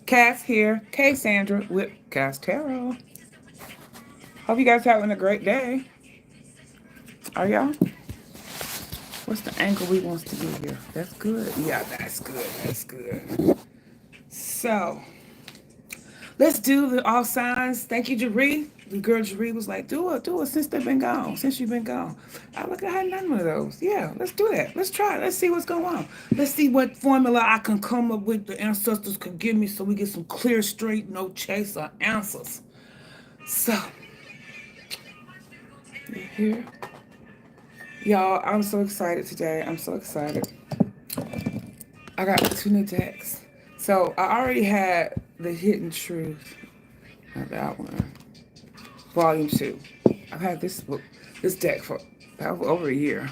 Cass here. K Sandra with Cass Tarot. Hope you guys having a great day. Are y'all? What's the angle we wants to do here? That's good. Yeah, that's good. That's good. So let's do the all signs. Thank you, Jaree. The girl Jaree was like, do it since they've been gone, since you've been gone. I look, I had none of those. Yeah, let's do that. Let's try it. Let's see what's going on. Let's see what formula I can come up with, the ancestors can give me so we get some clear, straight, no chaser answers. So, you here? Y'all, I'm so excited today. I'm so excited. I got two new decks. So, I already had the Hidden Truth. Not that one. Volume 2. I've had this book, this deck for over a year.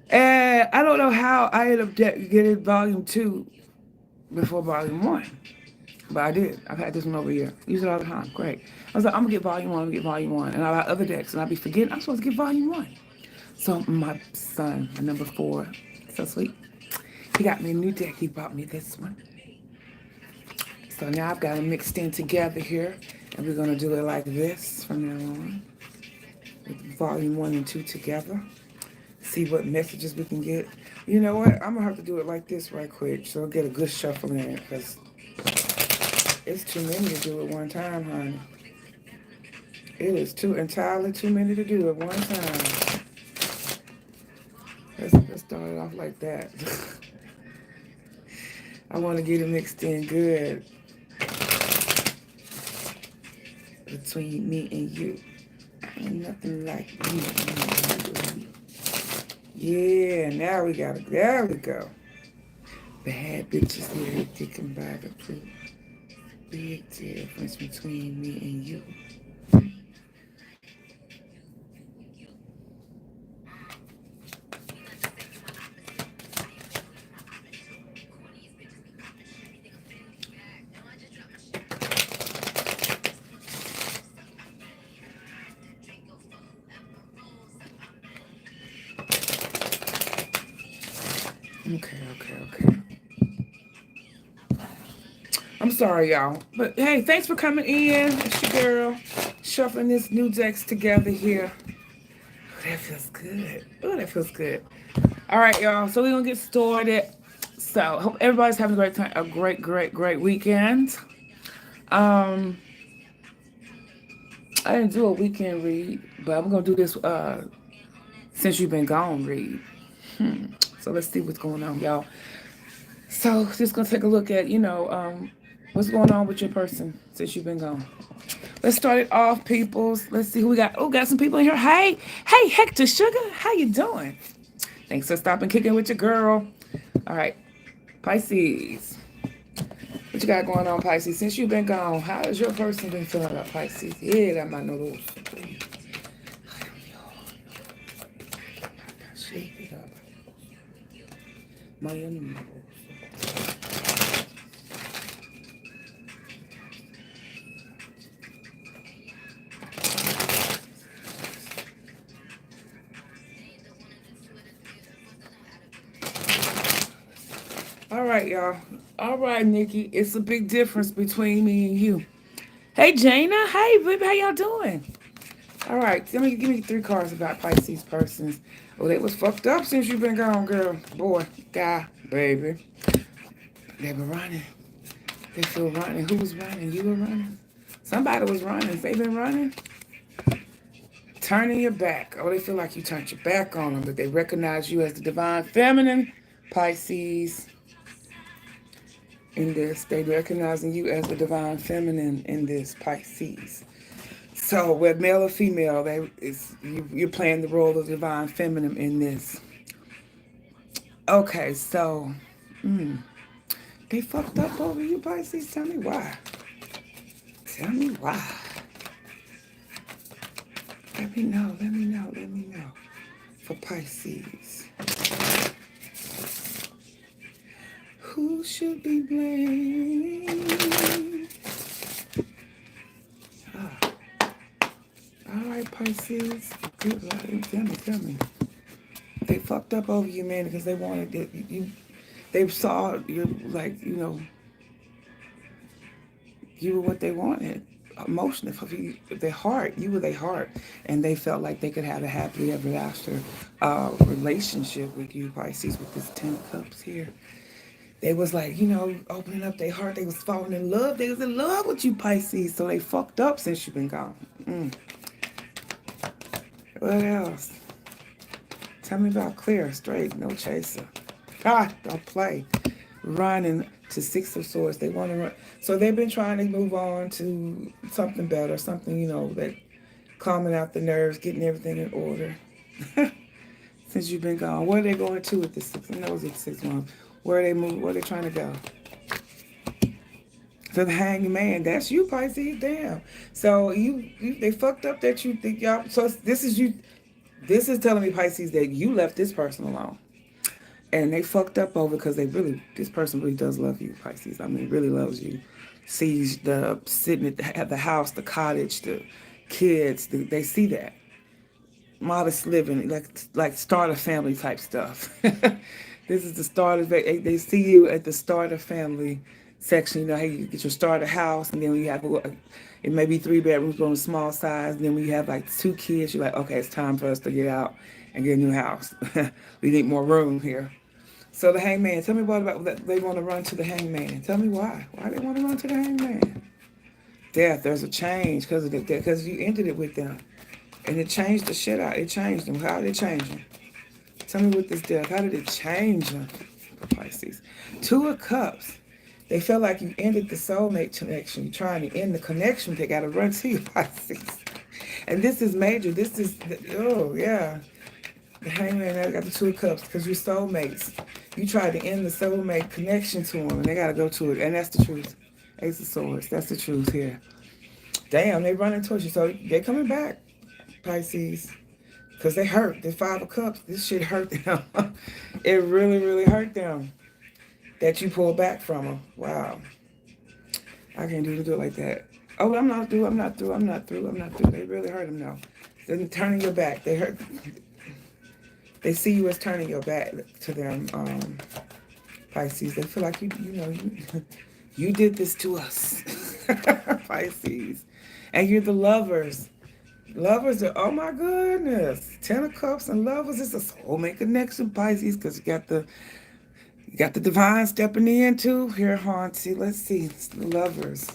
And I don't know how I ended up getting Volume 2 before Volume 1. But I did. I've had this one over a year. Use it all the time. Great. I was like, I'm going to get Volume 1. I'm going to get Volume 1. And I got other decks. And I'd be forgetting I'm supposed to get Volume 1. So my son, my number 4, so sweet. He got me a new deck. He bought me this one. So now I've got them mixed in together here. And we're going to do it like this from now on. With Volume 1 and 2 together. See what messages we can get. You know what? I'm going to have to do it like this right quick. So I'll get a good shuffle in it. Because it's too many to do at one time, honey. It is entirely too many to do at one time. Let's start it off like that. I want to get it mixed in good between me and you. Ain't nothing like you. Yeah, now we got it. There we go. Bad bitches here thinking by the truth. Big difference between me and you. Okay. I'm sorry, y'all. But hey, thanks for coming in. It's your girl. Shuffling this new decks together here. Oh, that feels good. Oh, that feels good. All right, y'all. So we're going to get started. So hope everybody's having a great time. A great weekend. Um, I didn't do a weekend read, but I'm going to do this since you've been gone read. So let's see what's going on, y'all. So just going to take a look at, what's going on with your person since you've been gone. Let's start it off, peoples. Let's see who we got. Oh, got some people in here. Hey, Hector Sugar, how you doing? Thanks for stopping kicking with your girl. All right, Pisces. What you got going on, Pisces? Since you've been gone, how has your person been feeling about Pisces? Yeah, that might know those. Shake it up. My enemy. All right, y'all. All right, Nikki. It's a big difference between me and you. Hey, Jana. Hey, baby. How y'all doing? All right. Give me 3 cards about Pisces persons. Oh, they was fucked up since you've been gone, girl. Boy, guy, baby. They were running. They feel running. Who was running? You were running? Somebody was running. They been running. Turning your back. Oh, they feel like you turned your back on them, but they recognize you as the divine feminine, Pisces. In this, they recognizing you as the divine feminine in this, Pisces. So, whether male or female, you're playing the role of divine feminine in this. Okay, so they fucked up over you, Pisces. Tell me why. Tell me why. Let me know. For Pisces. Who should be blamed? All right, Pisces. Good luck. Tell me. They fucked up over you, man, because they wanted it. They saw you like, You were what they wanted. Emotionally, for their heart, you were their heart, and they felt like they could have a happily ever after relationship with you, Pisces, with this 10 of Cups here. They was like, opening up their heart. They was falling in love. They was in love with you, Pisces. So they fucked up since you've been gone. What else? Tell me about clear, straight, no chaser. God, don't play. Running to 6 of Swords. They want to run. So they've been trying to move on to something better, something, that calming out the nerves, getting everything in order. Since you've been gone. Where are they going to with the 6? I know it's the 6 1. Where are they moving? Where are they trying to go? To the Hanged Man. That's you, Pisces. Damn. So they fucked up that you think y'all. So this is you. This is telling me, Pisces, that you left this person alone. And they fucked up over because this person really does love you, Pisces. I mean, really loves you. Sees the sitting at the house, the cottage, the kids. They see that. Modest living, like start a family type stuff. This is the start of it. They see you at the start of family section. Hey, you get your starter house, and then you have it may be 3 bedrooms, going to small size. And then when you have like 2 kids, you're like, okay, it's time for us to get out and get a new house. We need more room here. So the Hangman. Tell me what about that. They want to run to the Hangman. Tell me why. Why they want to run to the Hangman? Death. There's a change because you ended it with them. And it changed the shit out. It changed them. How did it change them? Tell me with this death. How did it change them? Pisces. 2 of Cups. They felt like you ended the soulmate connection. You're trying to end the connection. They got to run to you, Pisces. And this is major. This is, yeah. The Hangman, I got the 2 of Cups because you're soulmates. You tried to end the soulmate connection to them, and they got to go to it. And that's the truth. Ace of Swords. That's the truth here. Damn, they running towards you. So they're coming back. Pisces, because they hurt. The 5 of Cups, this shit hurt them. It really, really hurt them that you pulled back from them. Wow. I can't even do it like that. Oh, I'm not through. They really hurt them now. They're turning your back. They hurt. They see you as turning your back to them, Pisces. They feel like you did this to us, Pisces. And you're the lovers. Lovers are, oh my goodness. 10 of Cups and lovers is a soulmate connection, Pisces, because you got the divine stepping in too. Here, Haunty. Let's see. It's the lovers.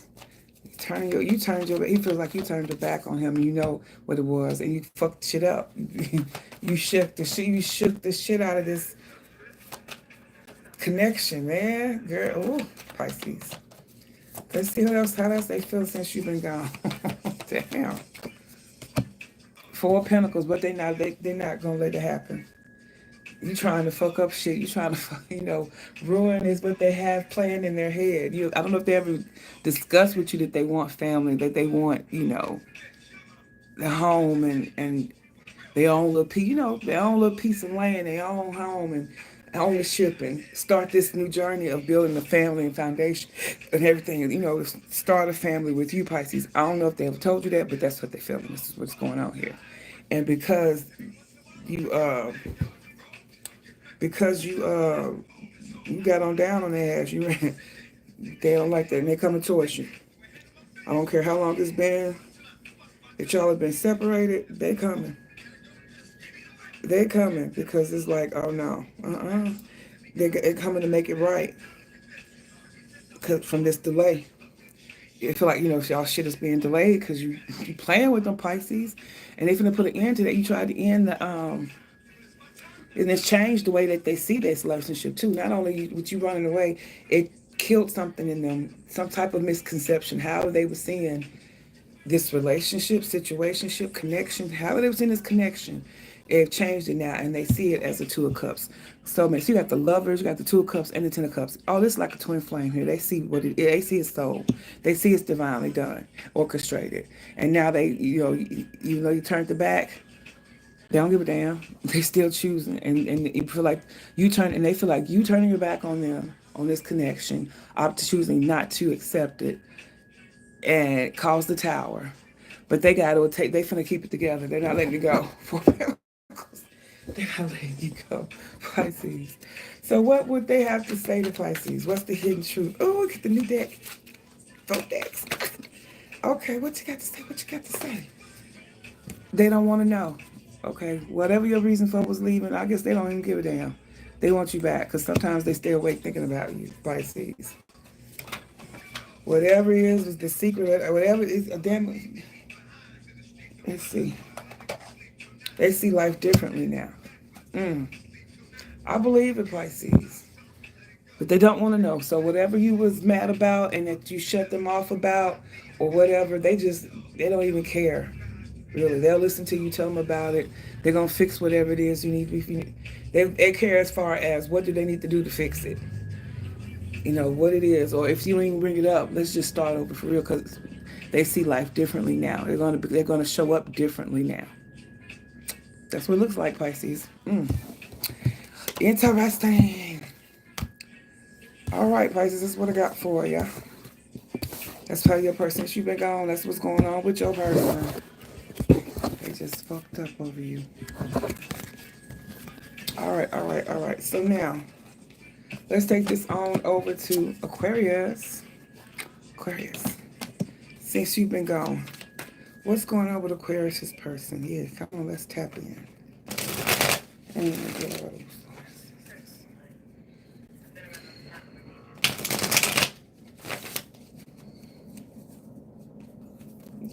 He feels like you turned your back on him, and you know what it was, and you fucked shit up. You shook the shit out of this connection, man. Girl, ooh, Pisces. Let's see how else they feel since you've been gone. Damn. 4 of Pentacles, but they're not gonna let it happen. You trying to fuck up shit. You trying to ruin is what they have planned in their head. I don't know if they ever discussed with you that they want family, that they want their home and their own little piece, their own little piece of land, their own home and ownership, and start this new journey of building a family and foundation and everything. Start a family with you, Pisces. I don't know if they ever told you that, but that's what they're feeling. This is what's going on here. And because you got on down on their ass, they don't like that, and they're coming towards you. I don't care how long it's been that y'all have been separated. They coming. They coming because it's like, oh no, they're coming to make it right. Cause from this delay, it feel like y'all shit is being delayed because you playing with them, Pisces, and they finna put an end to that. You tried to end the and it's changed the way that they see this relationship too. Not only with you running away, it killed something in them, some type of misconception. How they were seeing this relationship, situationship, connection, how they were seeing this connection. It changed it now, and they see it as a 2 of Cups. So you got the lovers, you got the 2 of Cups, and the 10 of Cups. Oh, this is like a twin flame here. They see they see it's soul. They see it's divinely done, orchestrated. And now they, even though you turned the back, they don't give a damn. They still choosing, and you feel like and they feel like you turning your back on them, on this connection, choosing not to accept it, and cause the tower. But they finna keep it together. They're not letting it go. They're not letting you go, Pisces. So what would they have to say to Pisces? What's the hidden truth? Oh, look at the new deck. 4 decks. Okay, what you got to say? What you got to say? They don't want to know. Okay, whatever your reason for was leaving, I guess they don't even give a damn. They want you back because sometimes they stay awake thinking about you, Pisces. Whatever it is the secret, whatever it is, damn. Let's see. They see life differently now. I believe in Pisces, but they don't want to know. So whatever you was mad about and that you shut them off about, or whatever, they don't even care. Really, they'll listen to you, tell them about it. They're gonna fix whatever it is you need. They care as far as what do they need to do to fix it. You know what it is, or if you don't even bring it up, let's just start over for real because they see life differently now. They're gonna show up differently now. That's what it looks like, Pisces. Interesting. All right, Pisces, this is what I got for you. That's how your person, since you've been gone, that's what's going on with your person. They just fucked up over you. All right. So now, let's take this on over to Aquarius. Aquarius, since you've been gone, what's going on with Aquarius' person? Yeah, come on, let's tap in.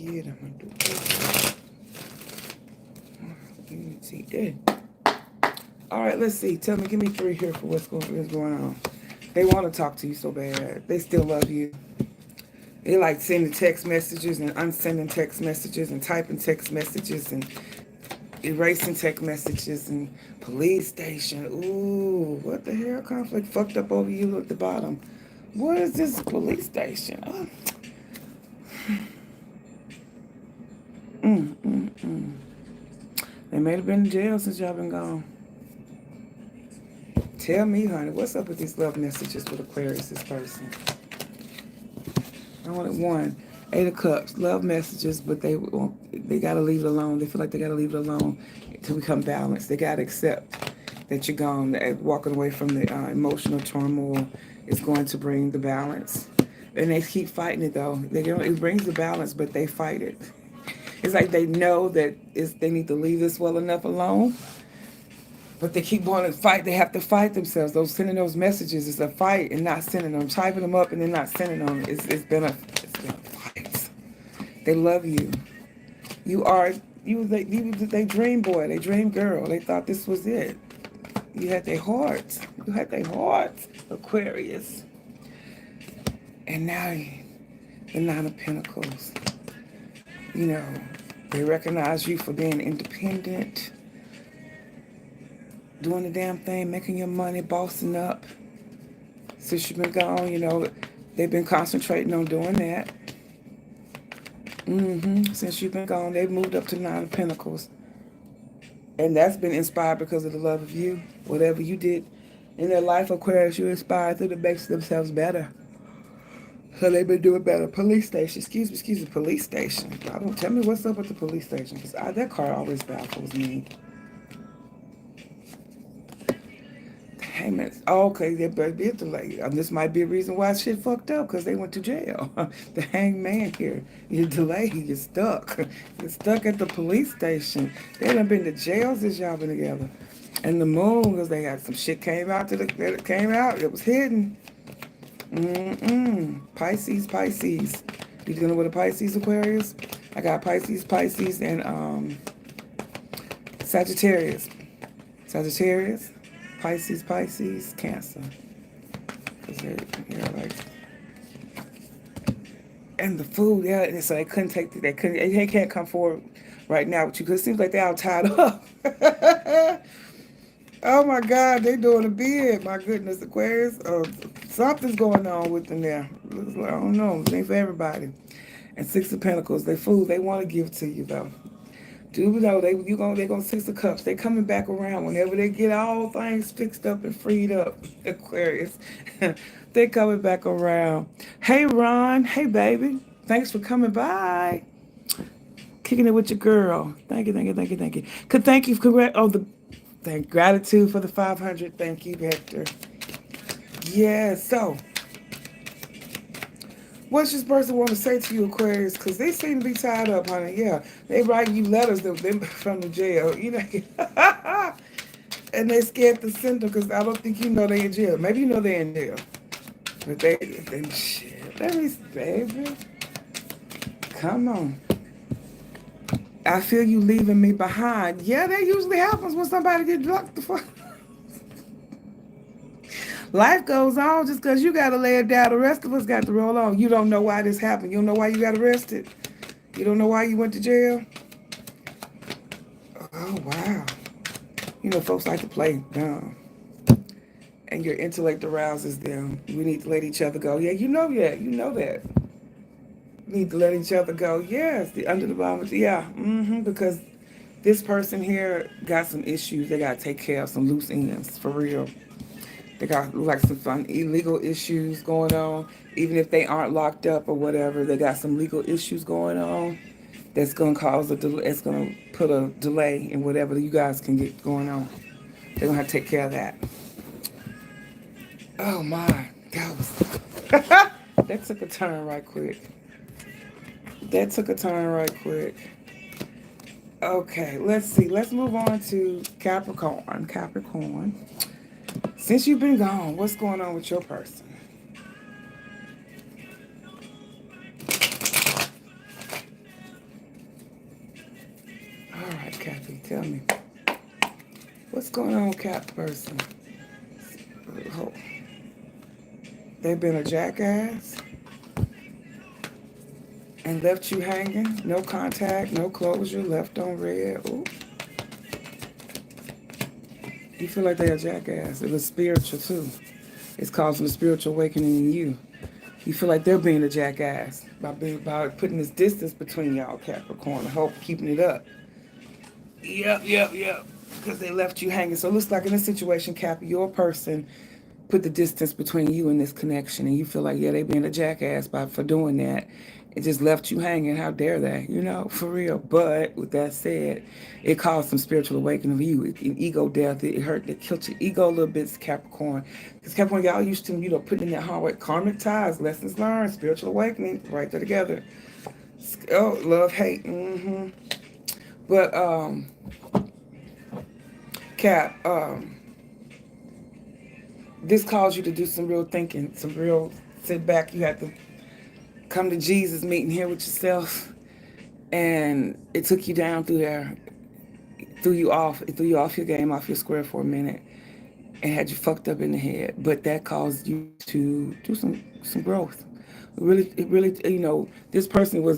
Yeah, I'm gonna do this. Unity. Yeah. All right, let's see. Tell me, give me 3 here for what's going on. They want to talk to you so bad. They still love you. They like sending text messages and unsending text messages and typing text messages and erasing text messages and police station. Ooh, what the hell? Conflict fucked up over you at the bottom. What is this police station? Oh. They may have been in jail since y'all been gone. Tell me, honey, what's up with these love messages with Aquarius, this person? I wanted 1. 8 of Cups, love messages, but they got to leave it alone. They feel like they got to leave it alone to become balanced. They got to accept that you're gone. That walking away from the emotional turmoil is going to bring the balance. And they keep fighting it, though. It brings the balance, but they fight it. It's like they know that they need to leave this well enough alone, but they keep wanting to fight. They have to fight themselves. Sending those messages is a fight and not sending them. Typing them up and then not sending them. It's been a fight. They love you. They dream boy. They dream girl. They thought this was it. You had their hearts. You had their hearts, Aquarius. And now the 9 of Pentacles. You know, they recognize you for being independent, doing the damn thing, making your money, bossing up. Since you've been gone, you know, they've been concentrating on doing that. Since you've been gone, they've moved up to 9 of Pentacles. And that's been inspired because of the love of you. Whatever you did in their life, Aquarius, you inspired them to make themselves better. So they've been doing better. Police station. Excuse me, police station. Tell me what's up with the police station. Because that card always baffles me. Hangman. Okay, there better be a delay. This might be a reason why shit fucked up. Because they went to jail. The hangman here. You're delayed. You're stuck. You're stuck at the police station. They done been to jail since y'all been together. And the moon, because they got some shit came out. It was hidden. Pisces. You dealing with a Pisces, Aquarius? I got Pisces, and Sagittarius. Pisces, Cancer. And the food, yeah. So they can't come forward right now with you because it seems like they're all tied up. Oh my God, they doing a bid. My goodness, Aquarius. Something's going on with them there. I don't know. It ain't for everybody. And 6 of Pentacles. They want to give to you though. Do you know they're gonna 6 of Cups. They coming back around whenever they get all things fixed up and freed up. Aquarius. They coming back around. Hey Ron. Hey baby. Thanks for coming by. Kicking it with your girl. Thank you. Thank you. Gratitude for the 500. Thank you, Hector. Yeah, so What's this person want to say to you, Aquarius? Because they seem to be tied up, honey. Yeah, they writing you letters from the jail. You know, and they scared to send them because I don't think you know they in jail. Maybe you know they in jail, but they shit. Let me, baby, come on. I feel you leaving me behind. Yeah, that usually happens when somebody gets locked the fuck. Life goes on just because you got to lay it down. The rest of us got to roll on. You don't know why this happened. You don't know why you got arrested. You don't know why you went to jail. Oh, wow. You know, folks like to play dumb. And your intellect arouses them. We need to let each other go. Yeah, you know that. You know that. Need to let each other go. Yes, the under the bomb. Yeah, because this person here got some issues. They got to take care of some loose ends, for real. They got like some fun illegal issues going on. Even if they aren't locked up or whatever, they got some legal issues going on that's going to cause a delay. It's going to put a delay in whatever you guys can get going on. They're going to have to take care of that. Oh my, that was that took a turn right quick. That took a turn right quick. Okay, let's see. Let's move on to Capricorn. Capricorn. Since you've been gone, what's going on with your person? All right, Cappy, tell me. What's going on with Cap person? Oh, they've been a jackass and left you hanging. No contact, no closure, left on red. Ooh. You feel like they're a jackass. It was spiritual too. It's causing a spiritual awakening in you. You feel like they're being a jackass by putting this distance between y'all, Capricorn. I hope keeping it up. Yep. Because they left you hanging. So it looks like in this situation, Cap, your person put the distance between you and this connection, and you feel like, yeah, they being a jackass for doing that. It just left you hanging. How dare they? You know, for real. But with that said, it caused some spiritual awakening for you. Ego death. It hurt. It killed your ego a little bit, Capricorn. Because Capricorn, y'all used to, putting in that hard work. Karmic ties, lessons learned, spiritual awakening, right there together. Oh, love, hate. But Cap, this caused you to do some real thinking, some real sit back. You had to come to Jesus meeting here with yourself, and it took you down through there, it threw you off your game, off your square for a minute, and had you fucked up in the head. But that caused you to do some growth. It really, this person was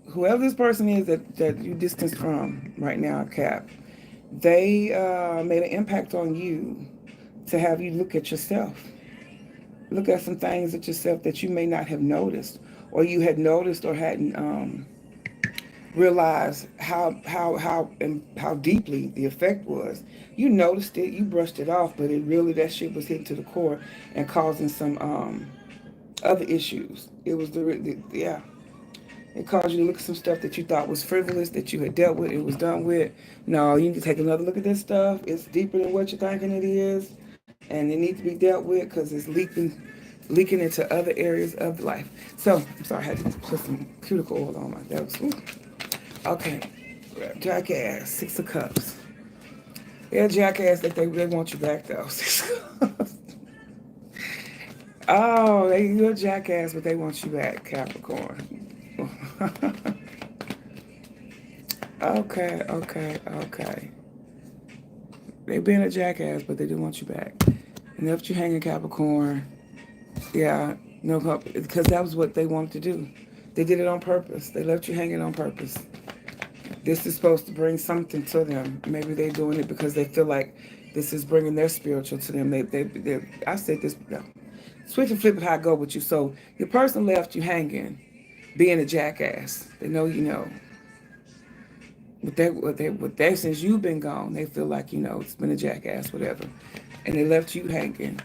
whoever this person is that you distanced from right now, Cap. They made an impact on you to have you look at yourself. Look at some things at yourself that you may not have noticed, or you had noticed or hadn't realized how deeply the effect was. You noticed it, you brushed it off, but that shit was hitting to the core and causing some other issues. It was yeah. It caused you to look at some stuff that you thought was frivolous, that you had dealt with, it was done with. No, you need to take another look at this stuff. It's deeper than what you're thinking it is, and it needs to be dealt with because it's leaking into other areas of life. So, I'm sorry, I had to put some cuticle oil on my, that was, ooh. Okay, jackass, 6 of Cups. Yeah, jackass, that they want you back though. 6 of Cups. Oh, you're a jackass, but they want you back, Capricorn. Okay. They been a jackass, but they do want you back. And left you hanging, Capricorn. Yeah, no, because that was what they wanted to do. They did it on purpose. They left you hanging on purpose. This is supposed to bring something to them. Maybe they're doing it because they feel like this is bringing their spiritual to them. I said this. No. Switch and flip it how I go with you. So your person left you hanging, being a jackass. They know you know. But they since you've been gone, they feel like, it's been a jackass, whatever. And they left you hanging,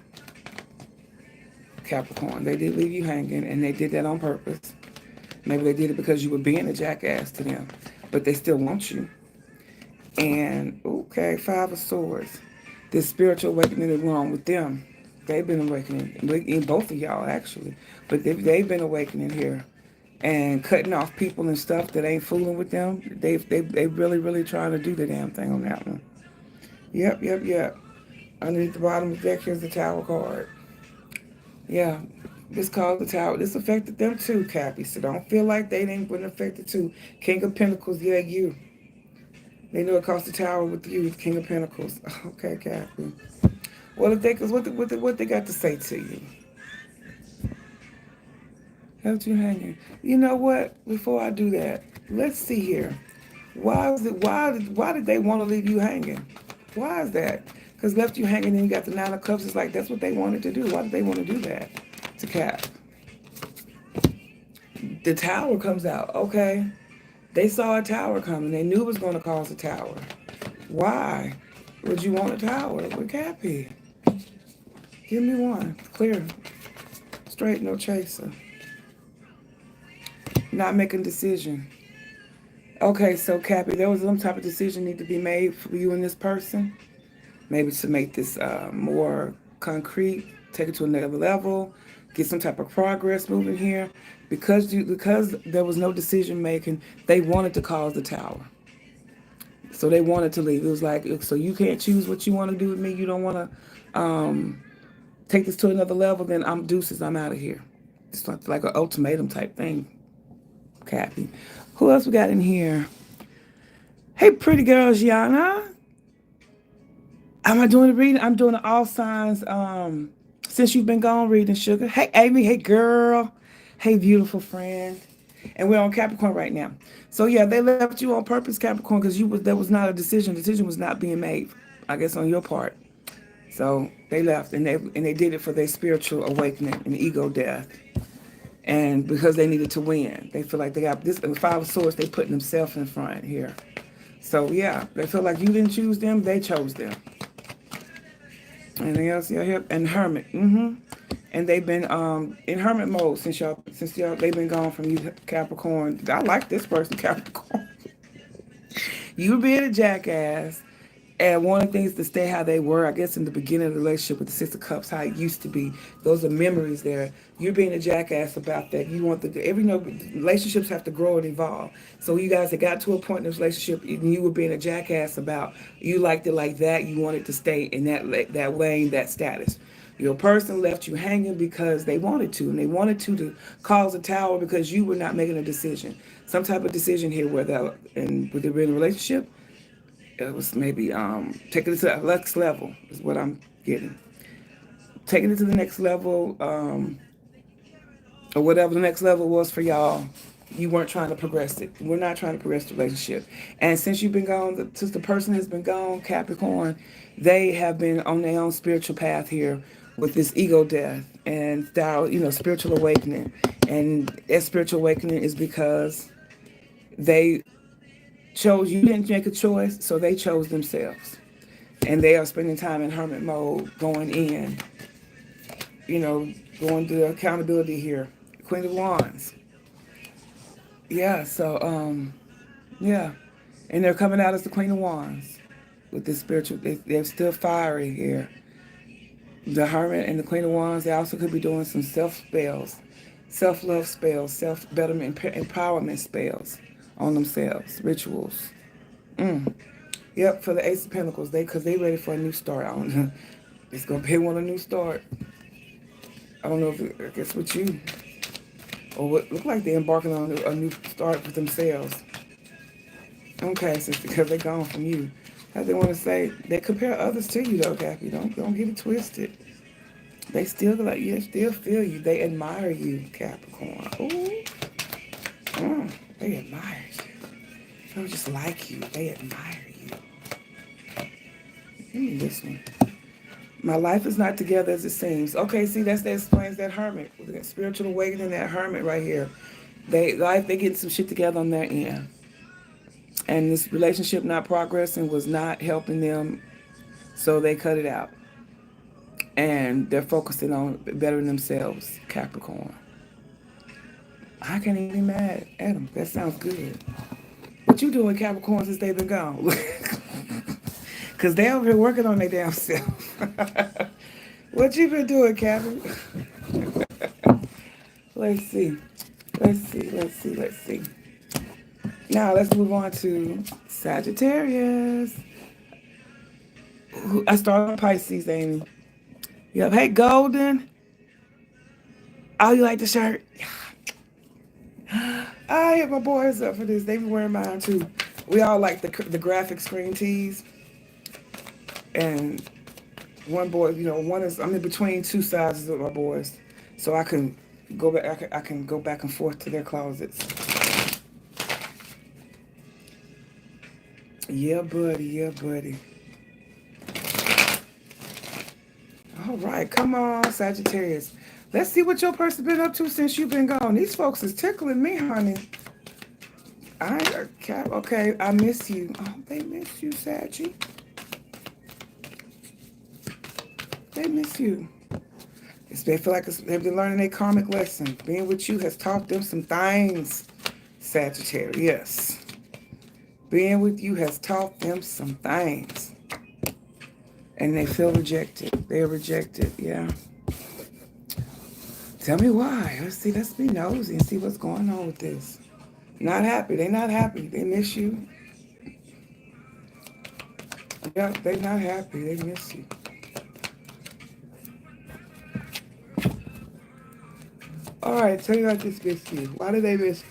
Capricorn. They did leave you hanging, and they did that on purpose. Maybe they did it because you were being a jackass to them, but they still want you. And, okay, 5 of Swords. This spiritual awakening is wrong with them. They've been awakening, in both of y'all actually, but they've been awakening here, and cutting off people and stuff that ain't fooling with them. They really trying to do the damn thing on that one. Yep. Underneath the bottom of the deck, here's the Tower card. Yeah, this called the Tower. This affected them too, Cappy. So don't feel like they didn't been affected too. King of Pentacles, yeah, you. They know it cost the Tower with you, with King of Pentacles. Okay, Cappy. Well, if they, cause what they got to say to you? Helped you hanging. You know what? Before I do that, let's see here. Why is it? Why did they want to leave you hanging? Why is that? Because left you hanging and you got the Nine of Cups. It's like that's what they wanted to do. Why did they want to do that? To Cap. The Tower comes out. Okay. They saw a tower coming. They knew it was going to cause a tower. Why would you want a tower with Cappy? Give me one. Clear. Straight, no chaser. Not making decision. Okay, so Cappy, there was some type of decision need to be made for you and this person. Maybe to make this more concrete, take it to another level, get some type of progress moving here. Because there was no decision making, they wanted to cause the Tower. So they wanted to leave. It was like, so you can't choose what you want to do with me. You don't want to take this to another level. Then I'm deuces. I'm out of here. It's like an ultimatum type thing. Cappy. Who else we got in here? Hey, pretty girl, Gianna. Am I doing the reading? I'm doing the all signs since you've been gone reading, sugar. Hey, Amy. Hey, girl. Hey, beautiful friend. And we're on Capricorn right now. So, yeah, they left you on purpose, Capricorn, because there was not a decision. The decision was not being made, I guess, on your part. So they left, and they did it for their spiritual awakening and ego death. And because they needed to win. They feel like they got this, the Five of Swords, they putting themselves in front here. So, yeah, they feel like you didn't choose them, they chose them. Anything else? Yeah, and Hermit. And they've been in hermit mode since y'all they've been gone from you, Capricorn. I like this person, Capricorn. You being a jackass and wanting things to stay how they were, I guess in the beginning of the relationship with the Six of Cups, how it used to be. Those are memories there. You're being a jackass about that. You want relationships have to grow and evolve. So you guys had got to a point in this relationship and you were being a jackass about you liked it like that. You wanted to stay in that lane, that status. Your person left you hanging because they wanted to, and they wanted to cause a tower because you were not making a decision. Some type of decision here would they be in a relationship? It was maybe taking it to the next level is what I'm getting. Taking it to the next level, or whatever the next level was for y'all. You weren't trying to progress it. We're not trying to progress the relationship. And since you've been gone, since the person has been gone, Capricorn, they have been on their own spiritual path here with this ego death and spiritual awakening. And that spiritual awakening is because they chose, you didn't make a choice, so they chose themselves. And they are spending time in hermit mode, going in, going to accountability here. Queen of Wands. Yeah, so, yeah. And they're coming out as the Queen of Wands with this spiritual, they're still fiery here. The Hermit and the Queen of Wands, they also could be doing some self-spells, self-love spells, self-betterment, empowerment spells on themselves, rituals. Yep, for the Ace of Pentacles, because they ready for a new start. I don't know. It's going to be a new start. I don't know if I guess with you. Or what look like they're embarking on a new start for themselves. Okay, so because they're gone from you. How they want to say, they compare others to you though, Cappy. Don't get it twisted. They still still feel you. They admire you, Capricorn. Ooh. They admire you. They don't just like you. They admire you. Give me this one. My life is not together as it seems. Okay, see, that explains that hermit. That spiritual awakening, that hermit right here. They getting some shit together on their end. And this relationship not progressing was not helping them, so they cut it out. And they're focusing on bettering themselves, Capricorn. I can't even be mad at them. That sounds good. What you doing, Capricorn, since they've been gone? Because they're over here working on their damn self. What you been doing, Captain? Let's see. Let's see. Now let's move on to Sagittarius. I started on Pisces, Amy. Yep. Hey, Golden. Oh, you like the shirt? I hit my boys up for this. They be wearing mine too. We all like the graphic screen tees. And one boy, one is I'm in between two sizes of my boys, so I can go back. I can go back and forth to their closets. Yeah, buddy. Yeah, buddy. All right, come on, Sagittarius. Let's see what your person been up to since you've been gone. These folks is tickling me, honey. Okay, I miss you. Oh, they miss you, Saggy. They miss you. They feel like they've been learning a karmic lesson. Being with you has taught them some things, Sagittarius. Yes. Being with you has taught them some things. And they feel rejected. They're rejected, yeah. Tell me why. Let's be nosy and see what's going on with this. Not happy. They're not happy. They miss you. Yeah, they're not happy. They miss you. All right, tell me about this miss you. Why do they miss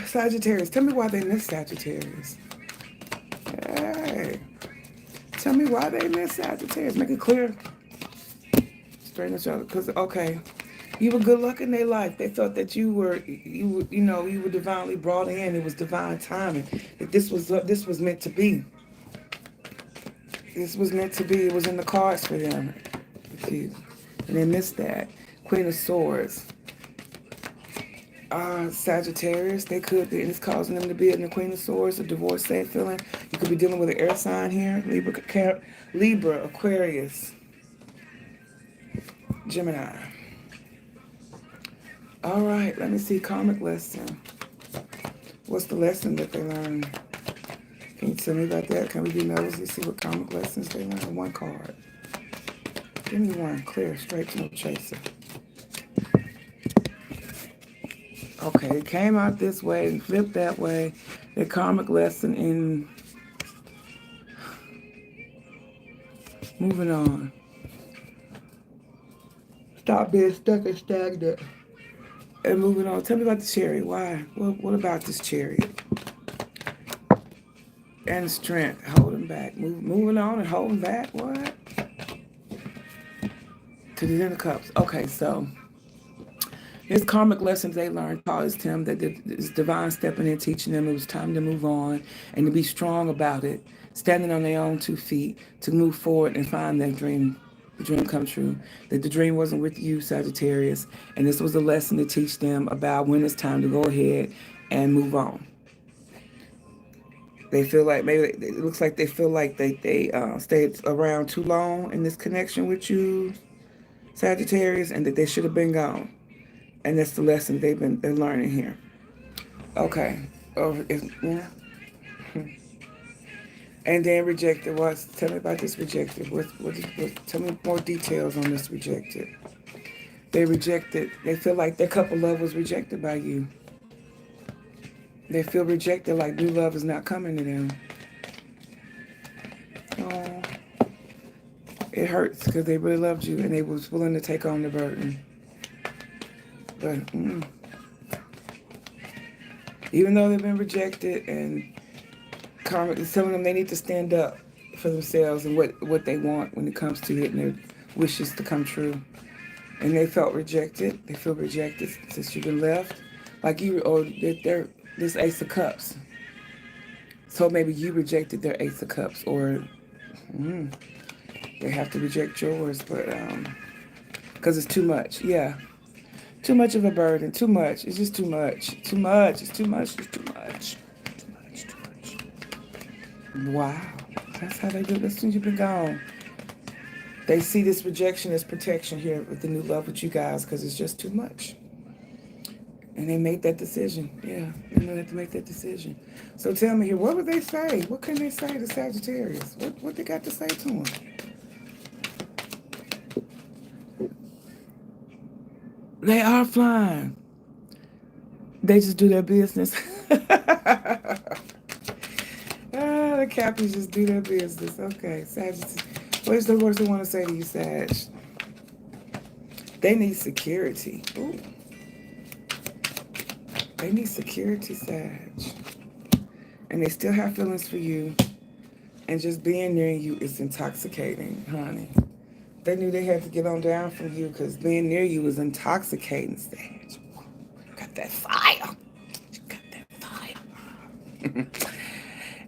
Sagittarius? Tell me why they miss Sagittarius. Hey. Tell me why they miss Sagittarius. Make it clear. Straighten each other. Because, okay, you were good luck in their life. They thought that you were divinely brought in. It was divine timing. That this was meant to be. This was meant to be. It was in the cards for them. And they missed that. Queen of Swords. Sagittarius, they could be, and it's causing them to be in the Queen of Swords, a divorcee feeling. You could be dealing with an air sign here. Libra, Aquarius, Gemini. All right, let me see. Karmic lesson. What's the lesson that they learned? Can you tell me about that? Can we be nosy? See what karmic lessons they learned? One card. Give me one. Clear, straight, no chaser. Okay, it came out this way and flipped that way. The karmic lesson in moving on. Stop being stuck and stagnant. And moving on. Tell me about the chariot. Why? What about this chariot? And strength. Holding back. Moving on and holding back. What? To the Ten of Cups. Okay, so his karmic lessons they learned caused him that this divine stepping in, teaching them it was time to move on and to be strong about it, standing on their own 2 feet, to move forward and find their dream, the dream come true. That the dream wasn't with you, Sagittarius, and this was a lesson to teach them about when it's time to go ahead and move on. They feel like maybe it looks like they feel like they stayed around too long in this connection with you, Sagittarius, and that they should have been gone. And that's the lesson they're learning here. Okay. Yeah. And then rejected. Tell me about this rejected. Tell me more details on this rejected. They rejected. They feel like their couple love was rejected by you. They feel rejected, like new love is not coming to them. Oh, it hurts because they really loved you and they was willing to take on the burden. But even though they've been rejected, and karma is telling them they need to stand up for themselves and what they want when it comes to getting their wishes to come true. And they felt rejected. They feel rejected since you've been left. Like they're this Ace of Cups. So maybe you rejected their Ace of Cups, or they have to reject yours, but because it's too much. Yeah. Too much of a burden. Too much. It's just too much. Too much. It's too much. It's too much. Too much. Wow. That's how they do it. As soon as you've been gone. They see this rejection as protection here with the new love with you guys because it's just too much. And they made that decision. Yeah. They have to make that decision. So tell me here, what would they say? What can they say to Sagittarius? What they got to say to them? They are flying. They just do their business. The Cappies just do their business. Okay, Sagittarius. What is the worst they want to say to you, Sag? They need security. Ooh. They need security, Sag. And they still have feelings for you. And just being near you is intoxicating, honey. They knew they had to get on down from you because being near you is intoxicating, Sag. Got that fire. Got that fire.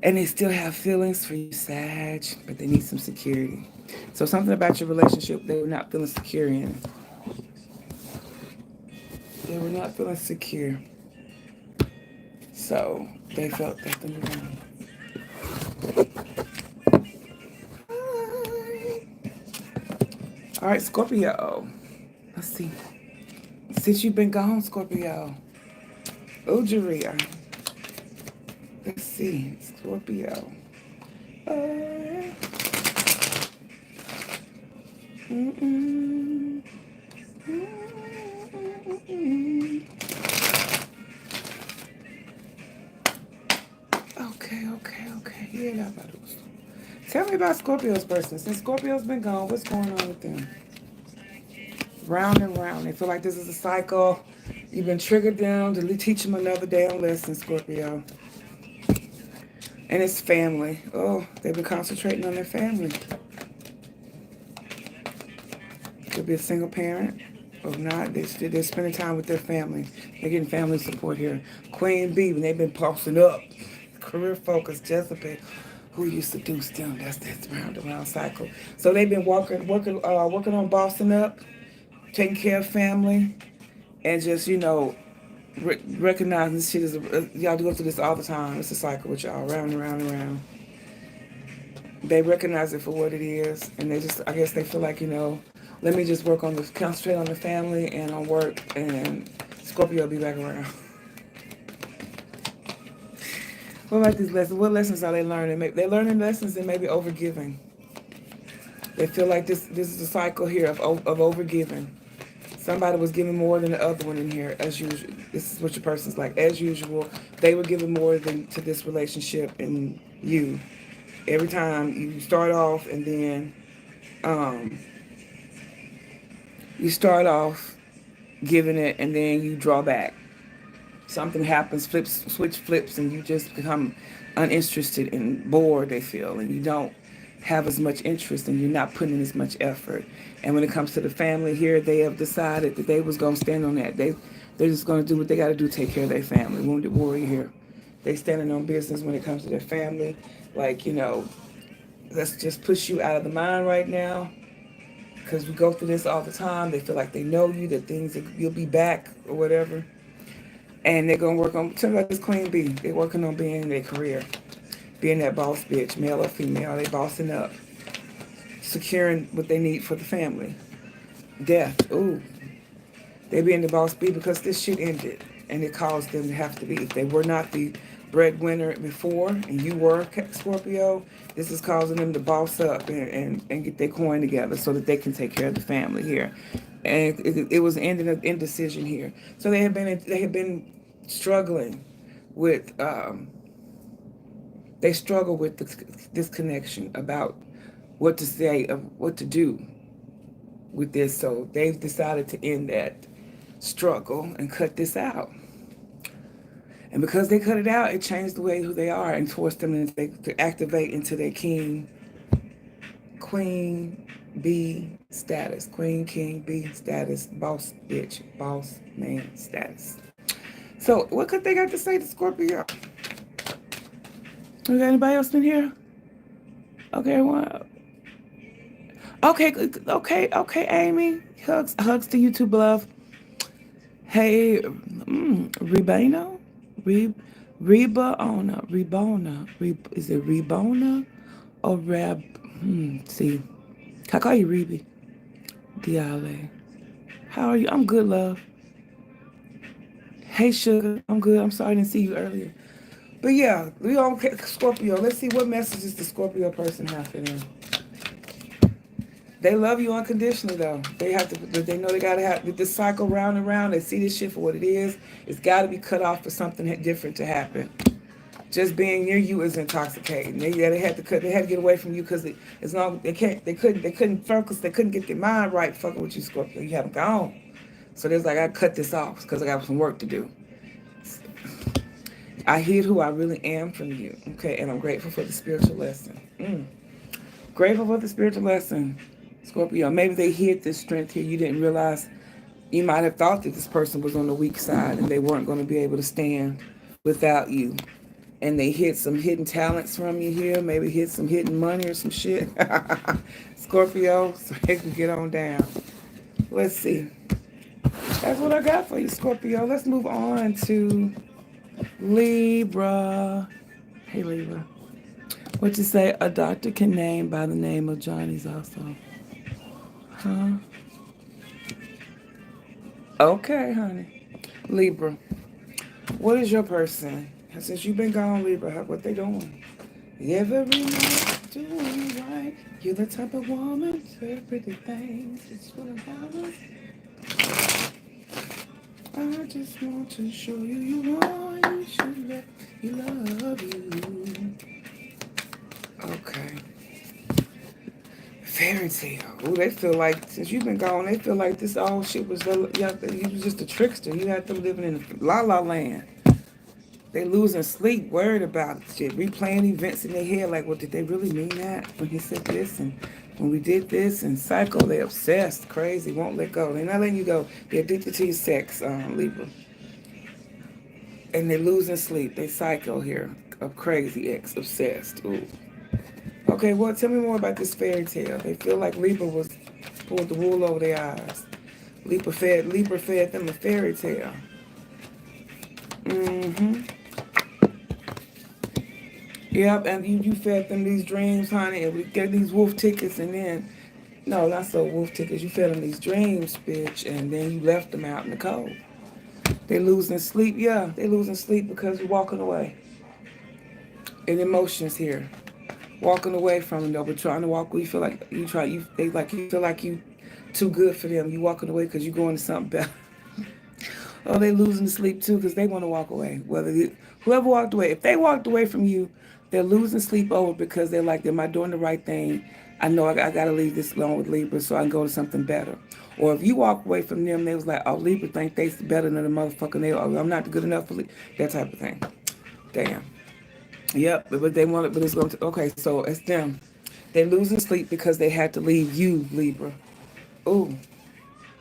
And they still have feelings for you, Sag, but they need some security. So something about your relationship they were not feeling secure in. They were not feeling secure. So they felt that the new. All right, Scorpio. Let's see. Since you've been gone, Scorpio. Ujuria. Let's see. Scorpio. Okay. Yeah, tell me about Scorpio's person. Since Scorpio's been gone, what's going on with them? Round and round. They feel like this is a cycle. You've been triggered down to teach them another damn lesson, Scorpio. And it's family. Oh, they've been concentrating on their family. Could be a single parent or not. They're spending time with their family. They're getting family support here. Queen Bee, when they've been posting up. Career focus, Jezebel, who you seduce them. That's round and round cycle. So they've been working on bossing up, taking care of family, and just, recognizing this shit is, y'all go through this all the time. It's a cycle with y'all, round and round and round. They recognize it for what it is, and they just, I guess they feel like, let me just concentrate on the family and on work, and Scorpio will be back around. What about these lessons? What lessons are they learning? They're learning lessons and maybe overgiving. They feel like this is a cycle here of overgiving. Somebody was giving more than the other one in here, as usual. This is what your person's like. As usual, they were giving more than to this relationship and you. Every time you start off and then you start off giving it and then you draw back. Something happens, switch flips, and you just become uninterested and bored, they feel, and you don't have as much interest and you're not putting in as much effort. And when it comes to the family here, they have decided that they was going to stand on that. They're just going to do what they got to do, take care of their family. Wounded warrior here. They standing on business when it comes to their family. Like, let's just push you out of the mind right now because we go through this all the time. They feel like they know you, that you'll be back or whatever. And they're going to work on, tell me about this Queen Bee. They're working on being in their career. Being that boss bitch, male or female. They bossing up. Securing what they need for the family. Death. Ooh. They being the boss bee because this shit ended. And it caused them to have to be. If they were not the breadwinner before, and you were Scorpio, this is causing them to boss up and get their coin together so that they can take care of the family here. And it was ending of indecision here. So they had been struggling with they struggle with this connection about what to say, of what to do with this. So they've decided to end that struggle and cut this out. And because they cut it out, it changed the way who they are and forced them to activate into their queen bee status, queen, king, bee status, boss bitch, boss man status. So what could they got to say to Scorpio? We got anybody else in here? Okay, well, okay, Amy. Hugs to you too, love. Hey, Rebano? Rebona. Is it Rebona or Reb? See. I call you Reby. Diale. How are you? I'm good, love. Hey, sugar. I'm good. I'm sorry I didn't see you earlier. But yeah, we on Scorpio. Let's see what messages the Scorpio person have for them. They love you unconditionally, though. They have to, but they know they gotta have this cycle round and round. They see this shit for what it is. It's got to be cut off for something different to happen. Just being near you is intoxicating. They had to cut. They had to get away from you because as long they can't, they couldn't focus. They couldn't get their mind right fucking with you, Scorpio. You haven't gone. So there's like I cut this off because I got some work to do. I hid who I really am from you. Okay, and I'm grateful for the spiritual lesson. Grateful for the spiritual lesson, Scorpio. Maybe they hid this strength here. You didn't realize. You might have thought that this person was on the weak side and they weren't going to be able to stand without you. And they hid some hidden talents from you here. Maybe hid some hidden money or some shit. Scorpio, so they can get on down. Let's see. That's what I got for you, Scorpio. Let's move on to Libra. Hey, Libra. What you say? A doctor can name by the name of Johnny's also. Huh? Okay, honey. Libra. What is your person? Since you've been gone, Libra, what they doing? Every night doing right. You're the type of woman, say pretty things. It's full of balance. I just want to show you you are. You should let you love you. Okay. Fairy tale. Ooh, they feel like since you've been gone, they feel like this all shit was. You was just a trickster. You had them living in la la land. They losing sleep, worried about shit, replaying events in their head. Like, well, did they really mean that when he said this and when we did this? And psycho, they obsessed, crazy, won't let go. They're not letting you go. They're addicted to your sex, Libra. And they're losing sleep. They psycho here, a crazy ex, obsessed. Ooh. Okay, well, tell me more about this fairy tale. They feel like Libra was pulled the wool over their eyes. Libra fed them a fairy tale. Yep, and you fed them these dreams, honey, and we get these wolf tickets, and then, no, not so wolf tickets, you fed them these dreams, bitch, and then you left them out in the cold. They losing sleep, yeah, they losing sleep because you're walking away. And emotions here. Walking away from them, though, but trying to walk away, you feel like you feel like you too good for them. You walking away because you going to something better. Oh, they losing sleep too because they want to walk away. Whoever walked away, if they walked away from you, they're losing sleep over because they're like, am I doing the right thing? I know I got to leave this alone with Libra so I can go to something better. Or if you walk away from them, they was like, oh, Libra think they better than the motherfucker. I'm not good enough for Libra. That type of thing. Damn. Yep, but they want it, but it's going to, okay, so it's them. They're losing sleep because they had to leave you, Libra. Ooh.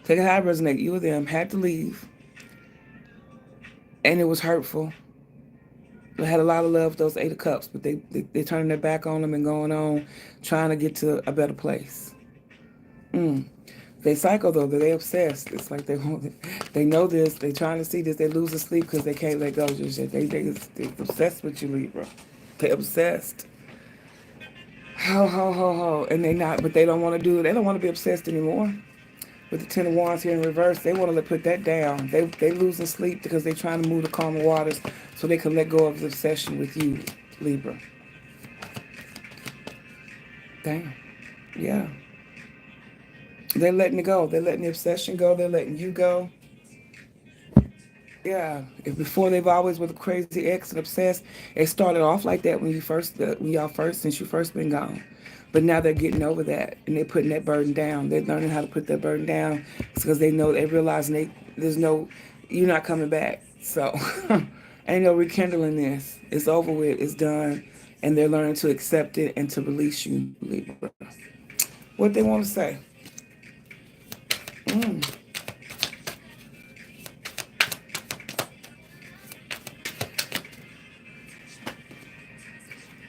Take it how it resonate. You or them had to leave. And it was hurtful. They had a lot of love, those 8 of Cups, but they turning their back on them and going on, trying to get to a better place. They psycho, though. They obsessed. It's like they know this. They trying to see this. They losing sleep because they can't let go. They obsessed with you, Libra. They obsessed. Ho. And but they don't want to do it. They don't want to be obsessed anymore. With the 10 of Wands here in reverse, they want to put that down. They losing sleep because they're trying to move the calmer waters so they can let go of the obsession with you, Libra. Damn. Yeah. They're letting it go. They're letting the obsession go. They're letting you go. Yeah. Before they've always with a crazy ex and obsessed. It started off like that since you first been gone. But now they're getting over that and they're putting that burden down. They're learning how to put that burden down because they realize you're not coming back. So ain't no rekindling this. It's over with. It's done. And they're learning to accept it and to release you, Libra. What they want to say.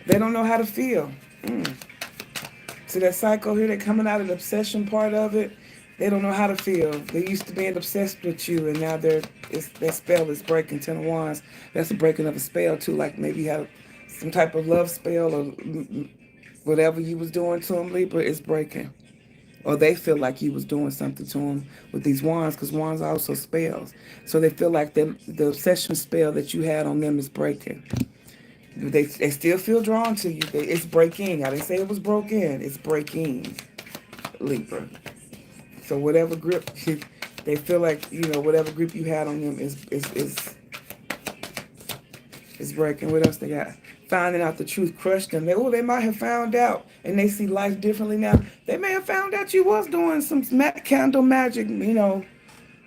They don't know how to feel. So that cycle here, they're coming out of the obsession part of it. They don't know how to feel. They used to being obsessed with you, and now that spell is breaking. 10 of Wands. That's a breaking of a spell too. Like maybe you have some type of love spell or whatever you was doing to them, Libra, is breaking. Or they feel like you was doing something to them with these wands, because wands are also spells. So they feel like the obsession spell that you had on them is breaking. They still feel drawn to you. It's breaking. How they say it was broken. It's breaking. Libra. So whatever grip they feel like, you know, whatever grip you had on them is breaking. What else they got? Finding out the truth crushed them. They might have found out, and they see life differently now. They may have found out you was doing some candle magic, you know,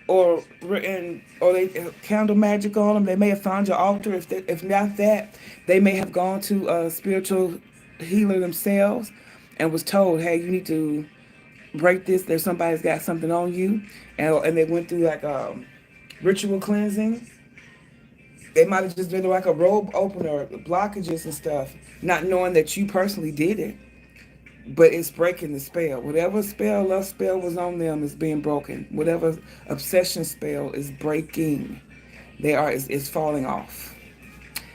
or they candle magic on them. They may have found your altar. If not that, they may have gone to a spiritual healer themselves and was told, hey, you need to break this. There's somebody's got something on you, and they went through like ritual cleansing. They might have just been like a robe opener, blockages and stuff, not knowing that you personally did it. But it's breaking the spell. Whatever lust spell was on them is being broken. Whatever obsession spell is breaking, is falling off.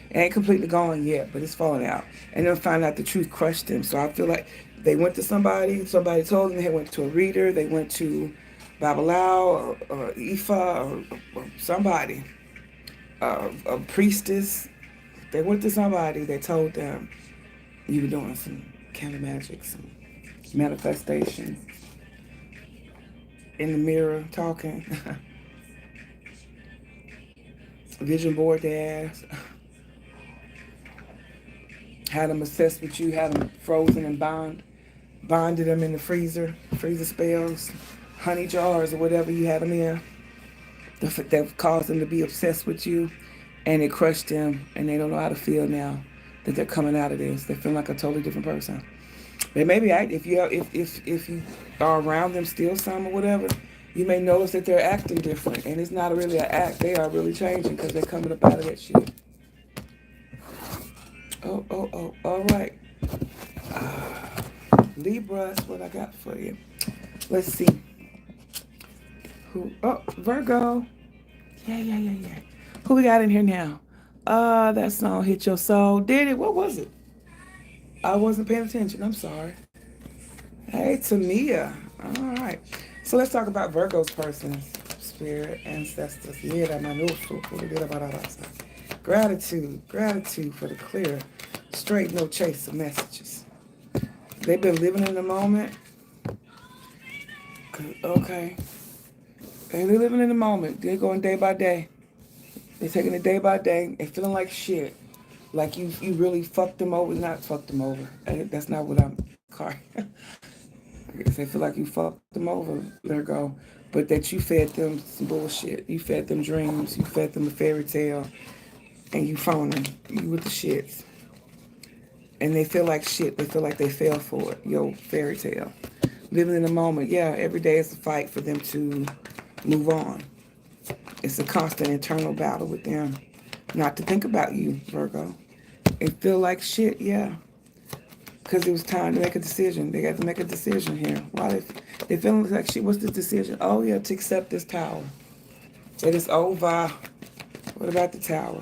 It ain't completely gone yet, but it's falling out. And then find out the truth crushed them. So I feel like they went to somebody told them, they went to a reader, they went to Babalao or Ifa or somebody, a priestess. They went to somebody that told them you were doing some candle magic, some manifestation, in the mirror talking. Vision board their ass. Had them obsessed with you, had them frozen and bonded them in the freezer spells, honey jars or whatever you had them in. That caused them to be obsessed with you, and it crushed them, and they don't know how to feel now that they're coming out of this. They feel like a totally different person. They may be if you are around them still some or whatever, you may notice that they're acting different, and it's not really an act. They are really changing because they're coming up out of that shit. Oh, all right. Libra, that's what I got for you. Let's see. Virgo. Yeah. Who we got in here now? That song hit your soul. Did it? What was it? I wasn't paying attention. I'm sorry. Hey, Tamia. All right. So let's talk about Virgo's persons, spirit, ancestors. Gratitude for the clear, straight, no chaser messages. They've been living in the moment. Okay. They're living in the moment. They're going day by day. They're taking it day by day. They're feeling like shit. Like you really fucked them over. Not fucked them over. That's not what I'm calling. I guess they feel like you fucked them over, Virgo. But that you fed them some bullshit. You fed them dreams. You fed them a fairy tale. And you phoning. You with the shits. And they feel like shit. They feel like they fell for it. Yo, fairy tale. Living in the moment. Yeah, every day is a fight for them to move on. It's a constant internal battle with them. Not to think about you, Virgo. It feel like shit, yeah. Because it was time to make a decision. They got to make a decision here. Why they feeling like shit? What's the decision? Oh, yeah, to accept this tower. That it's over. What about the tower?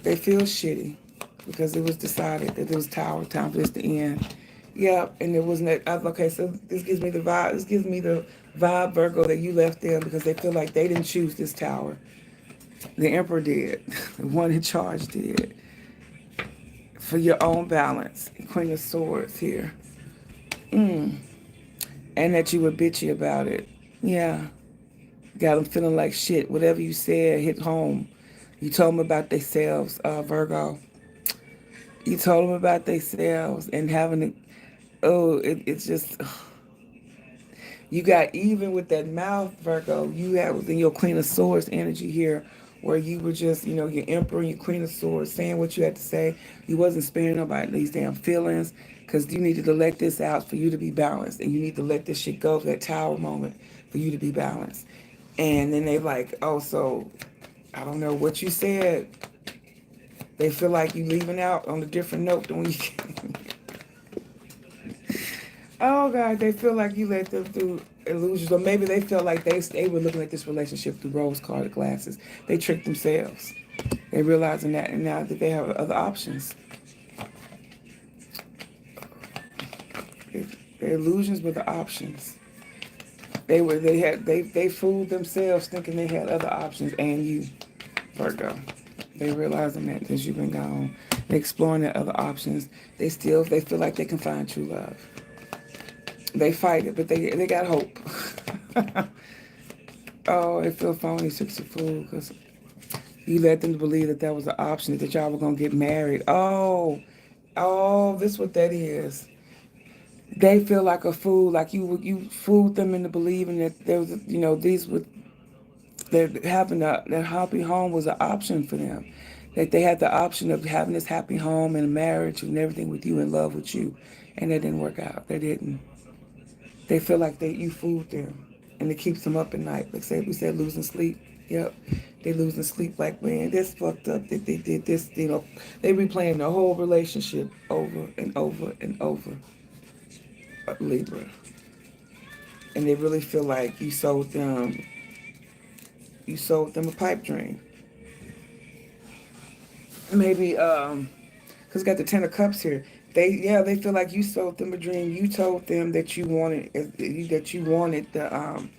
They feel shitty because it was decided that it was tower time for this to end. Yeah, and it wasn't that. Okay, so this gives me the vibe. This gives me the vibe, Virgo, that you left them because they feel like they didn't choose this tower. The Emperor did. The one in charge did. For your own balance. Queen of Swords here. And that you were bitchy about it. Yeah. Got them feeling like shit. Whatever you said hit home. You told them about themselves, Virgo. You told them about themselves and having it. It's just. You got even with that mouth, Virgo. You had within your Queen of Swords energy here, where you were just, your Emperor and your Queen of Swords saying what you had to say. You wasn't sparing nobody these damn feelings because you needed to let this out for you to be balanced. And you need to let this shit go for that tower moment for you to be balanced. And then they like, so I don't know what you said. They feel like you leaving out on a different note than when you came. Oh, God, they feel like you let them through illusions. Or maybe they felt like they were looking at this relationship through rose-colored glasses. They tricked themselves. They realizing that, and now that they have other options. Their illusions were the options. They fooled themselves thinking they had other options, and you, Virgo. They realizing that since you've been gone, they exploring their other options. They feel like they can find true love. They fight it, but they got hope. Oh, it feel phony, 60 fool, because you let them believe that that was an option, that y'all were going to get married. Oh, this what that is. They feel like a fool, like you fooled them into believing that there was, these would, that having that happy home was an option for them. That they had the option of having this happy home and a marriage and everything with you, in love with you. And that didn't work out. They didn't. They feel like you fooled them. And it keeps them up at night. Like we said, losing sleep. Yep. They losing sleep like, man, this fucked up. They did this, They replaying the whole relationship over and over and over. Libra. And they really feel like you sold them a pipe dream. Maybe, because got the 10 of Cups here. They feel like you sold them a dream. You told them that you wanted the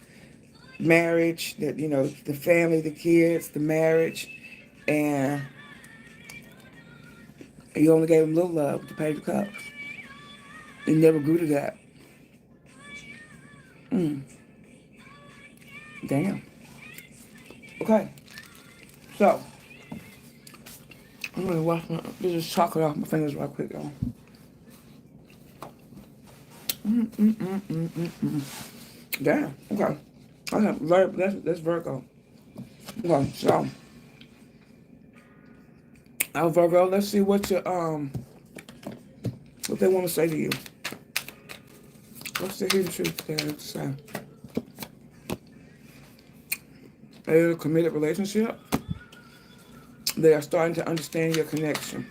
marriage, that the family, the kids, the marriage, and you only gave them a little love with the Page of Cups. You never grew to that. Damn. Okay. So, I'm gonna wash this chocolate off my fingers real quick, y'all. Damn. Okay. That's Virgo. Okay. So, Virgo, let's see what they want to say to you. What's the hidden truth they have to say? They're in a committed relationship. They are starting to understand your connection.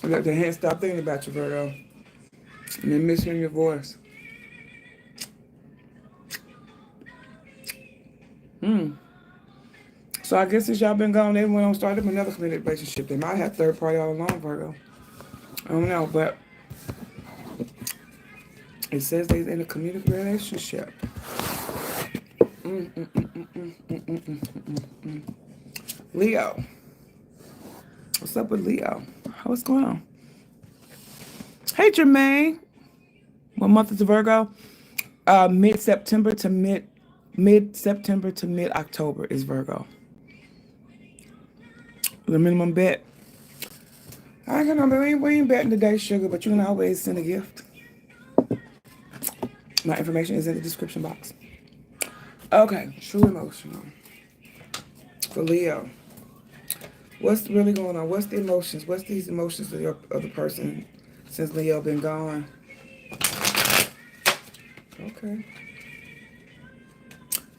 Like they can't stop thinking about you, Virgo. And they miss hearing your voice. So I guess since y'all been gone, they went on start up another committed relationship. They might have third party all along, Virgo. I don't know, but it says they're in a committed relationship. Leo. What's up with Leo? What's going on? Hey, Jermaine. What month is the Virgo? Mid-September to mid-October is Virgo. The minimum bet. I ain't gonna we ain't betting today, sugar, but you can always send a gift. My information is in the description box. Okay, true emotional. For Leo. What's really going on? What's the emotions? What's these emotions of the person since Leo been gone? Okay.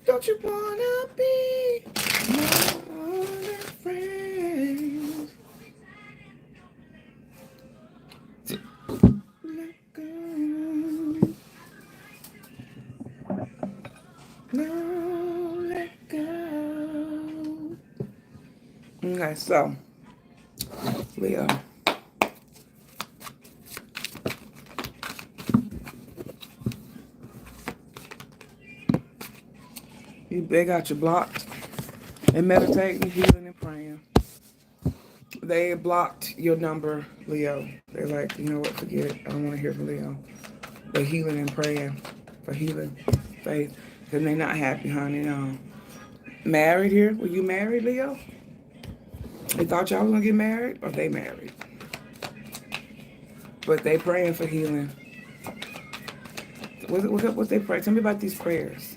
Don't you wanna be more than friends? Let go. No, let go. Okay, so Leo. They got you blocked and meditating, healing, and praying. They blocked your number, Leo. They're like, you know what, forget it. I don't want to hear from Leo. They're healing and praying for healing, faith, because they're not happy, honey. Married here? Were you married, Leo? They thought y'all was going to get married, or they married? But they praying for healing. What's they praying? Tell me about these prayers.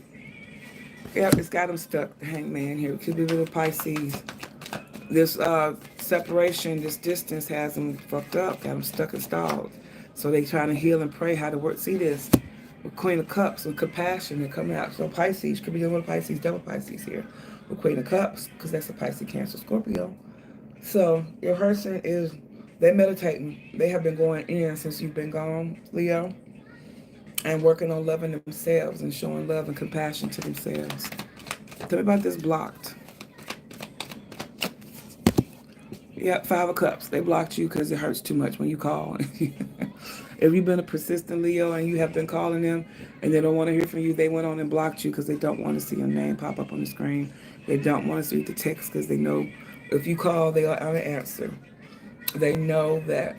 Yep, it's got them stuck, the hangman here. It could be little Pisces. This separation, this distance has them fucked up, got them stuck and stalled. So they trying to heal and pray how to work. See this? With Queen of Cups, with compassion, they're coming out. So Pisces, could be dealing with Pisces, double Pisces here. With Queen of Cups, because that's a Pisces, Cancer, Scorpio. So your person is, they're meditating. They have been going in since you've been gone, Leo. And working on loving themselves and showing love and compassion to themselves. Tell me about this blocked. Yep, 5 of Cups. They blocked you because it hurts too much when you call. If you've been a persistent Leo and you have been calling them and they don't want to hear from you, they went on and blocked you because they don't want to see your name pop up on the screen. They don't want to see the text because they know if you call, they'll answer. They know that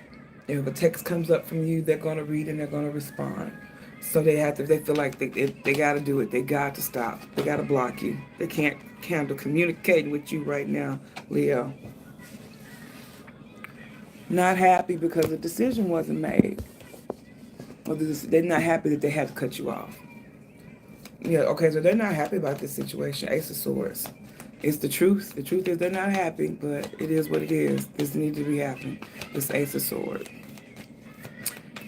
If a text comes up from you, they're going to read and they're going to respond. So they feel like they got to do it. They got to stop. They got to block you. They can't handle communicating with you right now, Leo. Not happy because the decision wasn't made. Or they're not happy that they had to cut you off. Yeah, okay, so they're not happy about this situation. Ace of Swords. It's the truth. The truth is they're not happy, but it is what it is. This needs to be happening. It's Ace of Swords.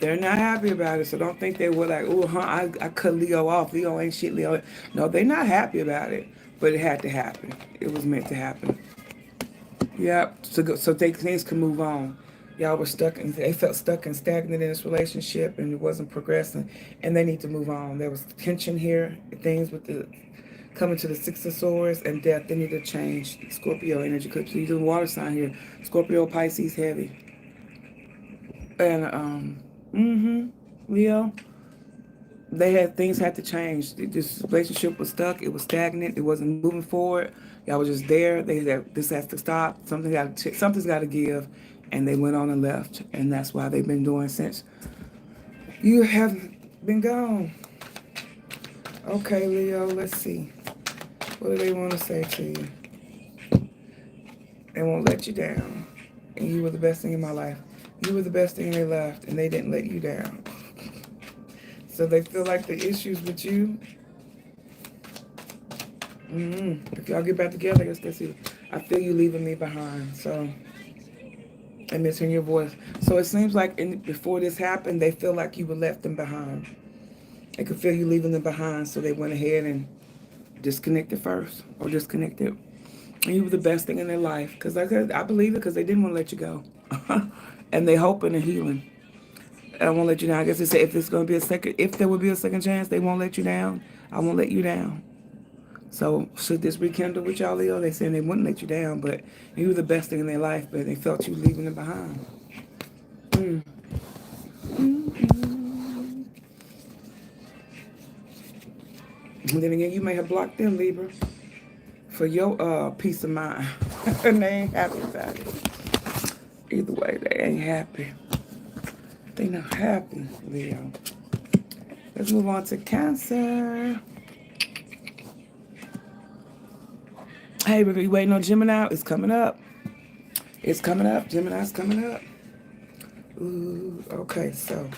They're not happy about it, so don't think they were like, oh, I cut Leo off. Leo ain't shit, Leo. No, they're not happy about it, but it had to happen. It was meant to happen. Yep, so things can move on. Y'all were stuck, and they felt stuck and stagnant in this relationship, and it wasn't progressing, and they need to move on. There was tension here, things with the coming to the Six of Swords and death. They need to change. Scorpio energy, because you're the water sign here. Scorpio, Pisces, heavy. And Leo, things had to change. This relationship was stuck. It was stagnant. It wasn't moving forward. Y'all were just there. This has to stop. Something's got to give, and they went on and left. And that's why they've been doing since you have been gone. Okay, Leo. Let's see. What do they want to say to you? They won't let you down, and you were the best thing in my life. You were the best thing in their life, and they didn't let you down. So they feel like the issues with you. If y'all get back together, I guess that's it. I feel you leaving me behind. So I'm missing your voice. So it seems like before this happened, they feel like you were left them behind. They could feel you leaving them behind, so they went ahead and disconnected first, or disconnected. And you were the best thing in their life, because I believe it, because they didn't want to let you go, and they hoping and healing. I won't let you down. I guess they say if there will be a second chance, they won't let you down. I won't let you down. So should this rekindle with y'all, Leo? They saying they wouldn't let you down, but you were the best thing in their life, but they felt you leaving them behind. And then again, you may have blocked them, Libra, for your peace of mind. And they ain't happy about it. Either way, they ain't happy. They not happy, Leo. Let's move on to Cancer. Hey, River, you waiting on Gemini? It's coming up. It's coming up. Gemini's coming up. Ooh, okay, so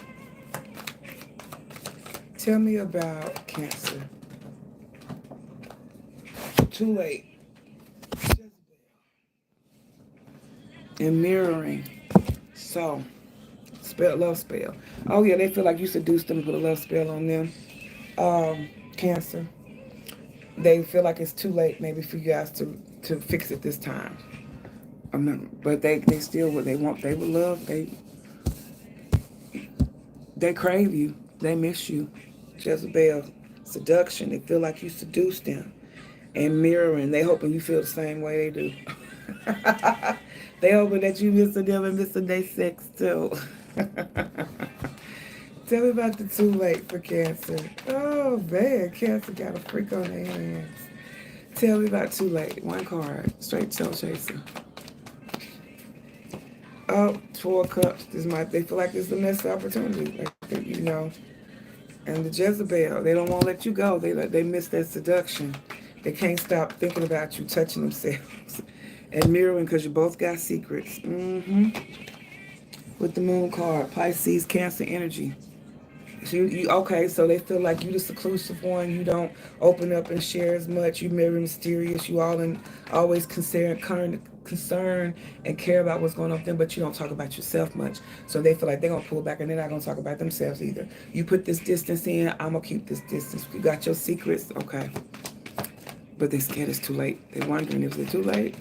tell me about Cancer. Too late. And mirroring. So, love spell. Oh yeah, they feel like you seduced them and put a love spell on them. Cancer. They feel like it's too late maybe for you guys to fix it this time. But they still what they want. They would love. They crave you. They miss you. Jezebel. Seduction. They feel like you seduced them. And mirroring. They hoping you feel the same way they do. They hoping that you miss them and miss their sex too. Tell me about the too late for Cancer. Oh man, Cancer got a freak on their hands. Tell me about too late. One card. Straight tail chaser. Oh, 4 cups. They feel like this is the next opportunity. Like, you know. And the Jezebel, they don't want to let you go. They miss that seduction. They can't stop thinking about you touching themselves. And mirroring because you both got secrets. With the moon card, Pisces, Cancer energy. So okay, so they feel like you the seclusive one. You don't open up and share as much. You very mysterious. You always concern and care about what's going on with them, but you don't talk about yourself much. So they feel like they're going to pull back and they're not going to talk about themselves either. You put this distance in, I'm going to keep this distance. You got your secrets, okay. But they're scared it's too late. They're wondering if it's too late.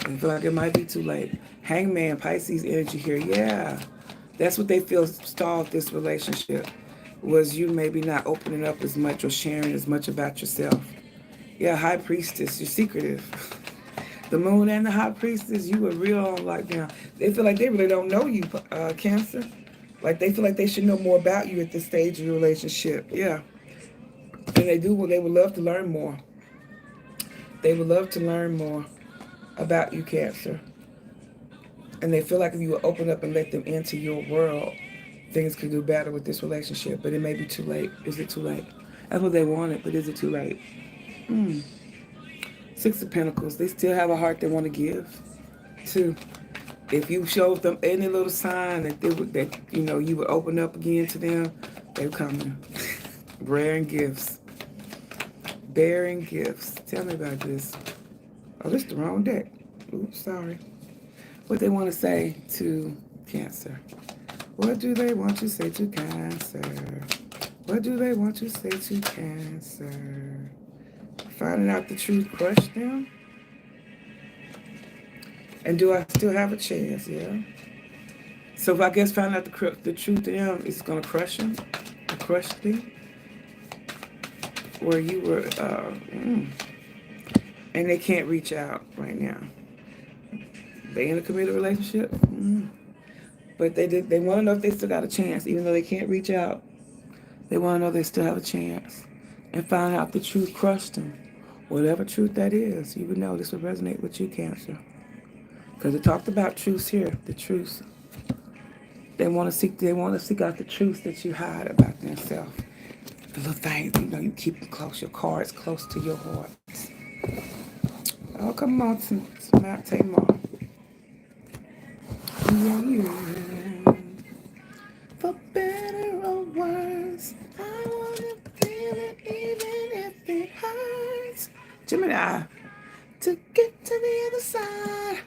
They feel like it might be too late. Hangman, Pisces energy here. Yeah. That's what they feel stalled this relationship. Was you maybe not opening up as much or sharing as much about yourself. Yeah, High Priestess. You're secretive. The Moon and the High Priestess, you were real on lockdown. They feel like they really don't know you, Cancer. Like they feel like they should know more about you at this stage of your relationship. Yeah. And they do. Well, they would love to learn more. They would love to learn more about you, Cancer. And they feel like if you would open up and let them into your world, things could do better with this relationship. But it may be too late. Is it too late? That's what they wanted, but is it too late? Six of Pentacles. They still have a heart they want to give. Two. If you showed them any little sign that you would open up again to them, they're coming. Bearing gifts. Bearing gifts. Tell me about this. Oh, this is the wrong deck. Oops, sorry. What they want to say to Cancer. What do they want to say to Cancer? What do they want to say to Cancer? Finding out the truth crushed them? And do I still have a chance? Yeah. So if I guess finding out the truth to them is going to crush them? Crush them? Where you were, and they can't reach out right now. They in a committed relationship? But they want to know if they still got a chance, even though they can't reach out. They want to know they still have a chance. And find out the truth crushed them. Whatever truth that is, you would know this would resonate with you, Cancer. Because it talked about truths here, the truth. They want to seek out the truth that you hide about themselves. The little things, you keep them close, your cards close to your heart. Oh, come on, take more. Yeah. For better or worse, I want to feel it even if it hurts. Gemini, to get to the other side.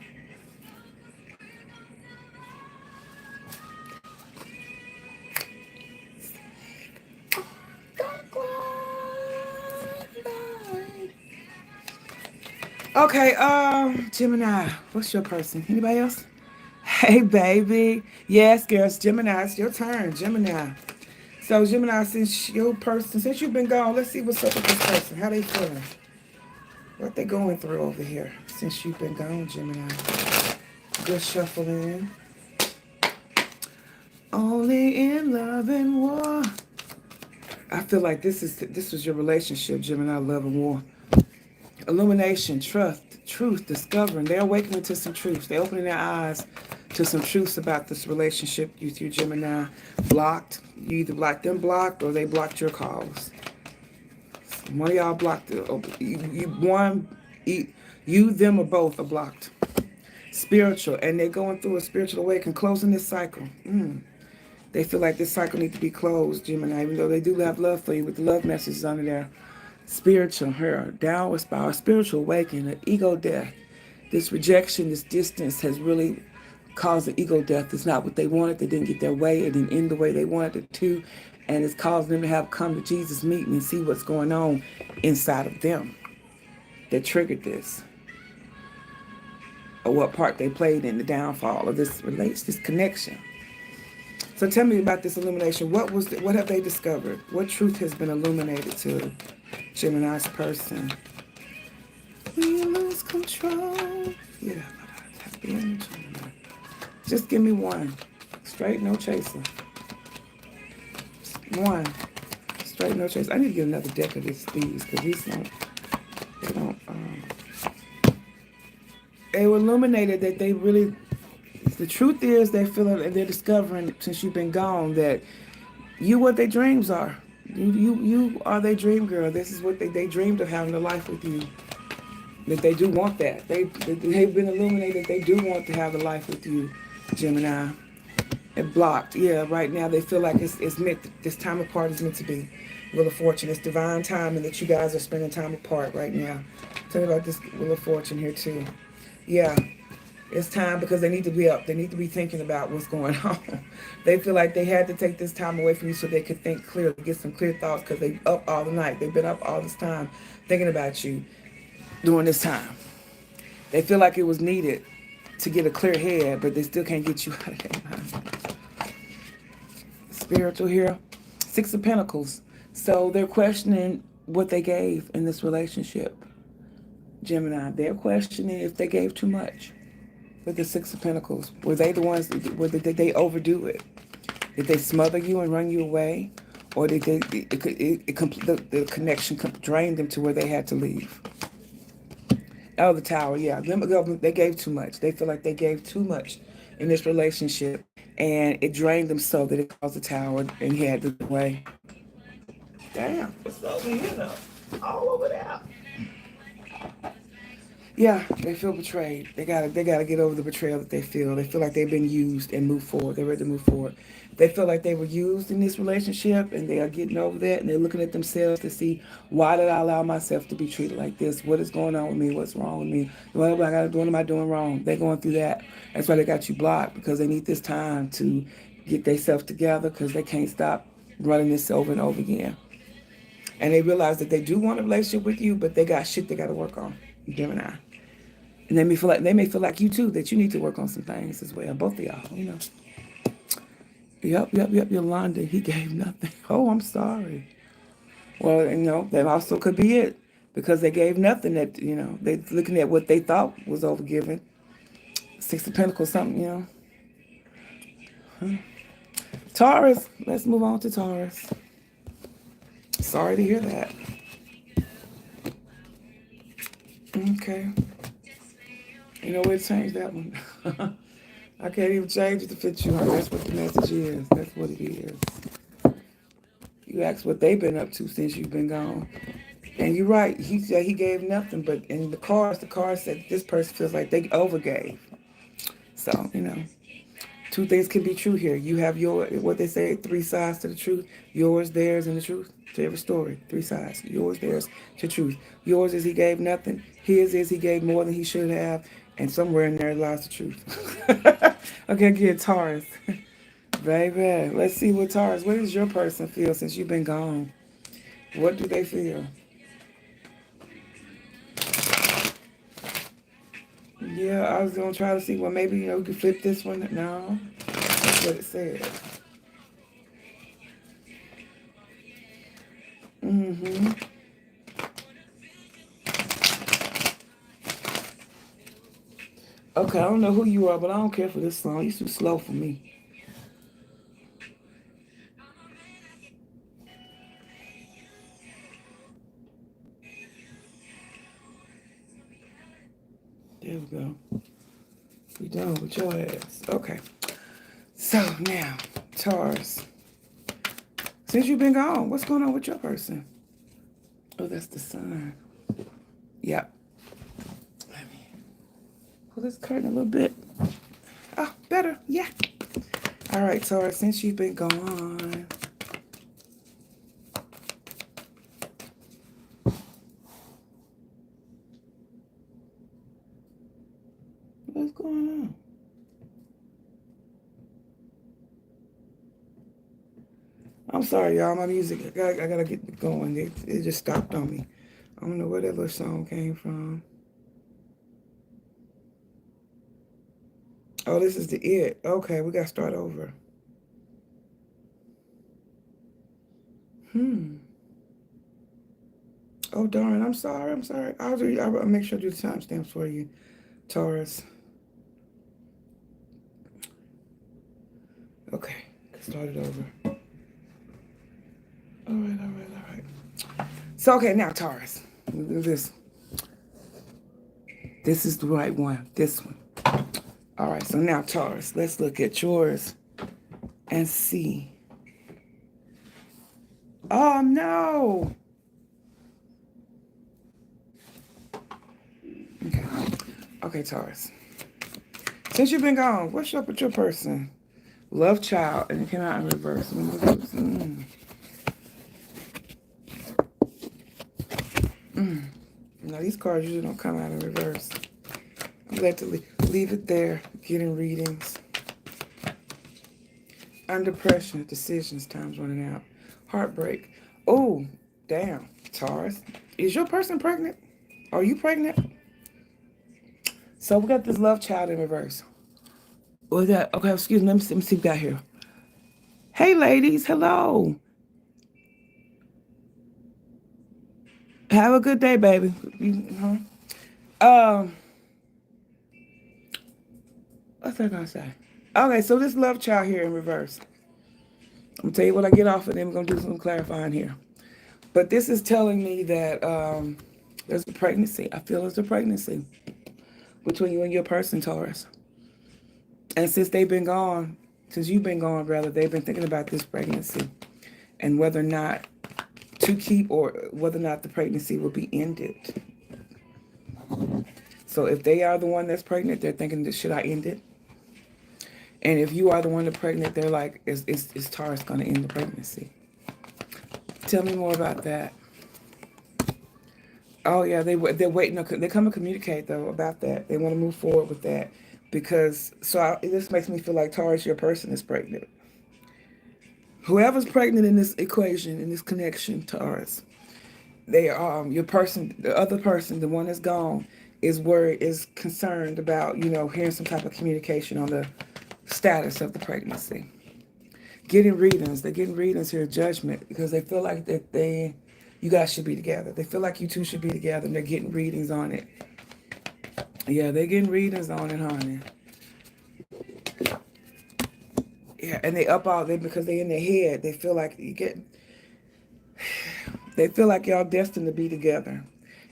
Okay, Gemini, what's your person? Anybody else? Hey, baby. Yes, girls, Gemini, it's your turn, Gemini. So, Gemini, since you've been gone, let's see what's up with this person. How they feeling? What they going through over here since you've been gone, Gemini? Good shuffling. Only in love and war. I feel like this was your relationship, Gemini, love and war. Illumination, truth, discovering. They're awakening to some truths. They're opening their eyes to some truths about this relationship with you, Gemini. Blocked. You either blocked them or they blocked your calls. One of y'all blocked you, them, or both are blocked. Spiritual, and they're going through a spiritual awakening, closing this cycle. They feel like this cycle needs to be closed, Gemini, even though they do have love for you with the love messages under there. Spiritual, downward spiral, spiritual awakening, an ego death. This rejection, this distance has really caused an ego death. It's not what they wanted. They didn't get their way. It didn't end the way they wanted it to. And it's caused them to have come to Jesus meeting and see what's going on inside of them that triggered this. Or what part they played in the downfall of this connection. So tell me about this illumination. What have they discovered? What truth has been illuminated to Gemini's person? We lose control. Yeah, happy energy. Just give me one. Straight, no chaser. One. Straight, no chaser. I need to get another deck of these because these they were illuminated that they really, the truth is they're discovering since you've been gone that you what their dreams are. You are their dream girl. This is what they dreamed of having a life with you. That they do want that. They've been illuminated. They do want to have a life with you, Gemini. And blocked. Yeah, right now they feel like it's meant. This time apart is meant to be. Wheel of Fortune. It's divine timing that you guys are spending time apart right now. Tell me about this Wheel of Fortune here too. Yeah. It's time because they need to be up. They need to be thinking about what's going on. They feel like they had to take this time away from you so they could think clearly, get some clear thoughts because they up all the night. They've been up all this time thinking about you during this time. They feel like it was needed to get a clear head, but they still can't get you out of their mind. Spiritual here. Six of Pentacles. So they're questioning what they gave in this relationship. Gemini, they're questioning if they gave too much. With the Six of Pentacles, were they the ones? Did they overdo it? Did they smother you and run you away, or did the connection drain them to where they had to leave? Oh, the Tower, yeah. They gave too much. They feel like they gave too much in this relationship, and it drained them so that it caused a tower, and he had to get away. Damn, it's over here though. All over there. Yeah, they feel betrayed. They gotta get over the betrayal that they feel. They feel like they've been used and move forward. They're ready to move forward. They feel like they were used in this relationship and they are getting over that and they're looking at themselves to see, why did I allow myself to be treated like this? What is going on with me? What's wrong with me? What am I doing wrong? They're going through that. That's why they got you blocked, because they need this time to get themselves together, because they can't stop running this over and over again. And they realize that they do want a relationship with you, but they got shit they got to work on. Gemini. And they may feel like you too, that you need to work on some things as well. Both of y'all. Yep. Yolanda, he gave nothing. Oh, I'm sorry. Well, that also could be it. Because they gave nothing, that, they looking at what they thought was overgiven. Six of Pentacles, something. Huh. Taurus, let's move on to Taurus. Sorry to hear that. Okay. You know where to change that one. I can't even change it to fit you. That's what the message is. That's what it is. You ask what they've been up to since you've been gone. And you're right. He said he gave nothing, but in the card said this person feels like they overgave. So, two things can be true here. You have what they say, three sides to the truth. Yours, theirs, and the truth. To every story, three sides. Yours, theirs, to truth. Yours is he gave nothing. His is he gave more than he should have. And somewhere in there lies the truth. Okay, good, Taurus. Baby, let's see what does your person feel since you've been gone? What do they feel? Yeah, I was going to try to see, well, maybe, we could flip this one. No, that's what it said. Mm-hmm. Okay, I don't know who you are, but I don't care for this song. You're too slow for me. There we go. We done with your ass. Okay. So now, Taurus. Since you've been gone, what's going on with your person? Oh, that's the sun. Yep. Let me pull this curtain a little bit. Oh, better. Yeah. All right, Taurus, since you've been gone. What's going on? I'm sorry, y'all. My music, I gotta get going. It just stopped on me. I don't know where that little song came from. Oh, this is the it. Okay, we gotta start over. Oh, darn. I'm sorry. I'll make sure I do the timestamps for you, Taurus. Okay, start it over. All right. So, okay, now, Taurus. Look at this. This is the right one. This one. All right, so now, Taurus, let's look at yours and see. Oh, no. Okay, Taurus. Since you've been gone, what's up with your person? Love child, and it came out in reverse. Now, these cards usually don't come out in reverse. I'm glad to leave it there, getting readings. Under pressure, decisions, time's running out. Heartbreak. Oh, damn, Taurus. Is your person pregnant? Are you pregnant? So we got this love child in reverse. What's that? Okay, excuse me. Let me see what we got here. Hey, ladies. Hello. Have a good day, baby. What's I gonna say? Okay, so this love child here in reverse. I'm gonna tell you what I get off of, then we're gonna do some clarifying here. But this is telling me that there's a pregnancy. I feel there's a pregnancy between you and your person, Taurus. And since they've been gone, since you've been gone, rather, they've been thinking about this pregnancy and whether or not to keep or whether or not the pregnancy will be ended. So if they are the one that's pregnant, they're thinking, should I end it? And if you are the one that's pregnant, they're like, is Taurus going to end the pregnancy? Tell me more about that. Oh, yeah, they're waiting. They come to communicate, though, about that. They want to move forward with that. Because, this makes me feel like Taurus, your person is pregnant. Whoever's pregnant in this equation, in this connection, Taurus, they your person, the other person, the one that's gone, is concerned about, hearing some type of communication on the status of the pregnancy. Getting readings. They're getting readings here, judgment, because they feel like that you guys should be together. They feel like you two should be together, and they're getting readings on it. Yeah, they're getting readings on it, honey. Yeah, and they up all because they in their head. They feel like they feel like y'all destined to be together,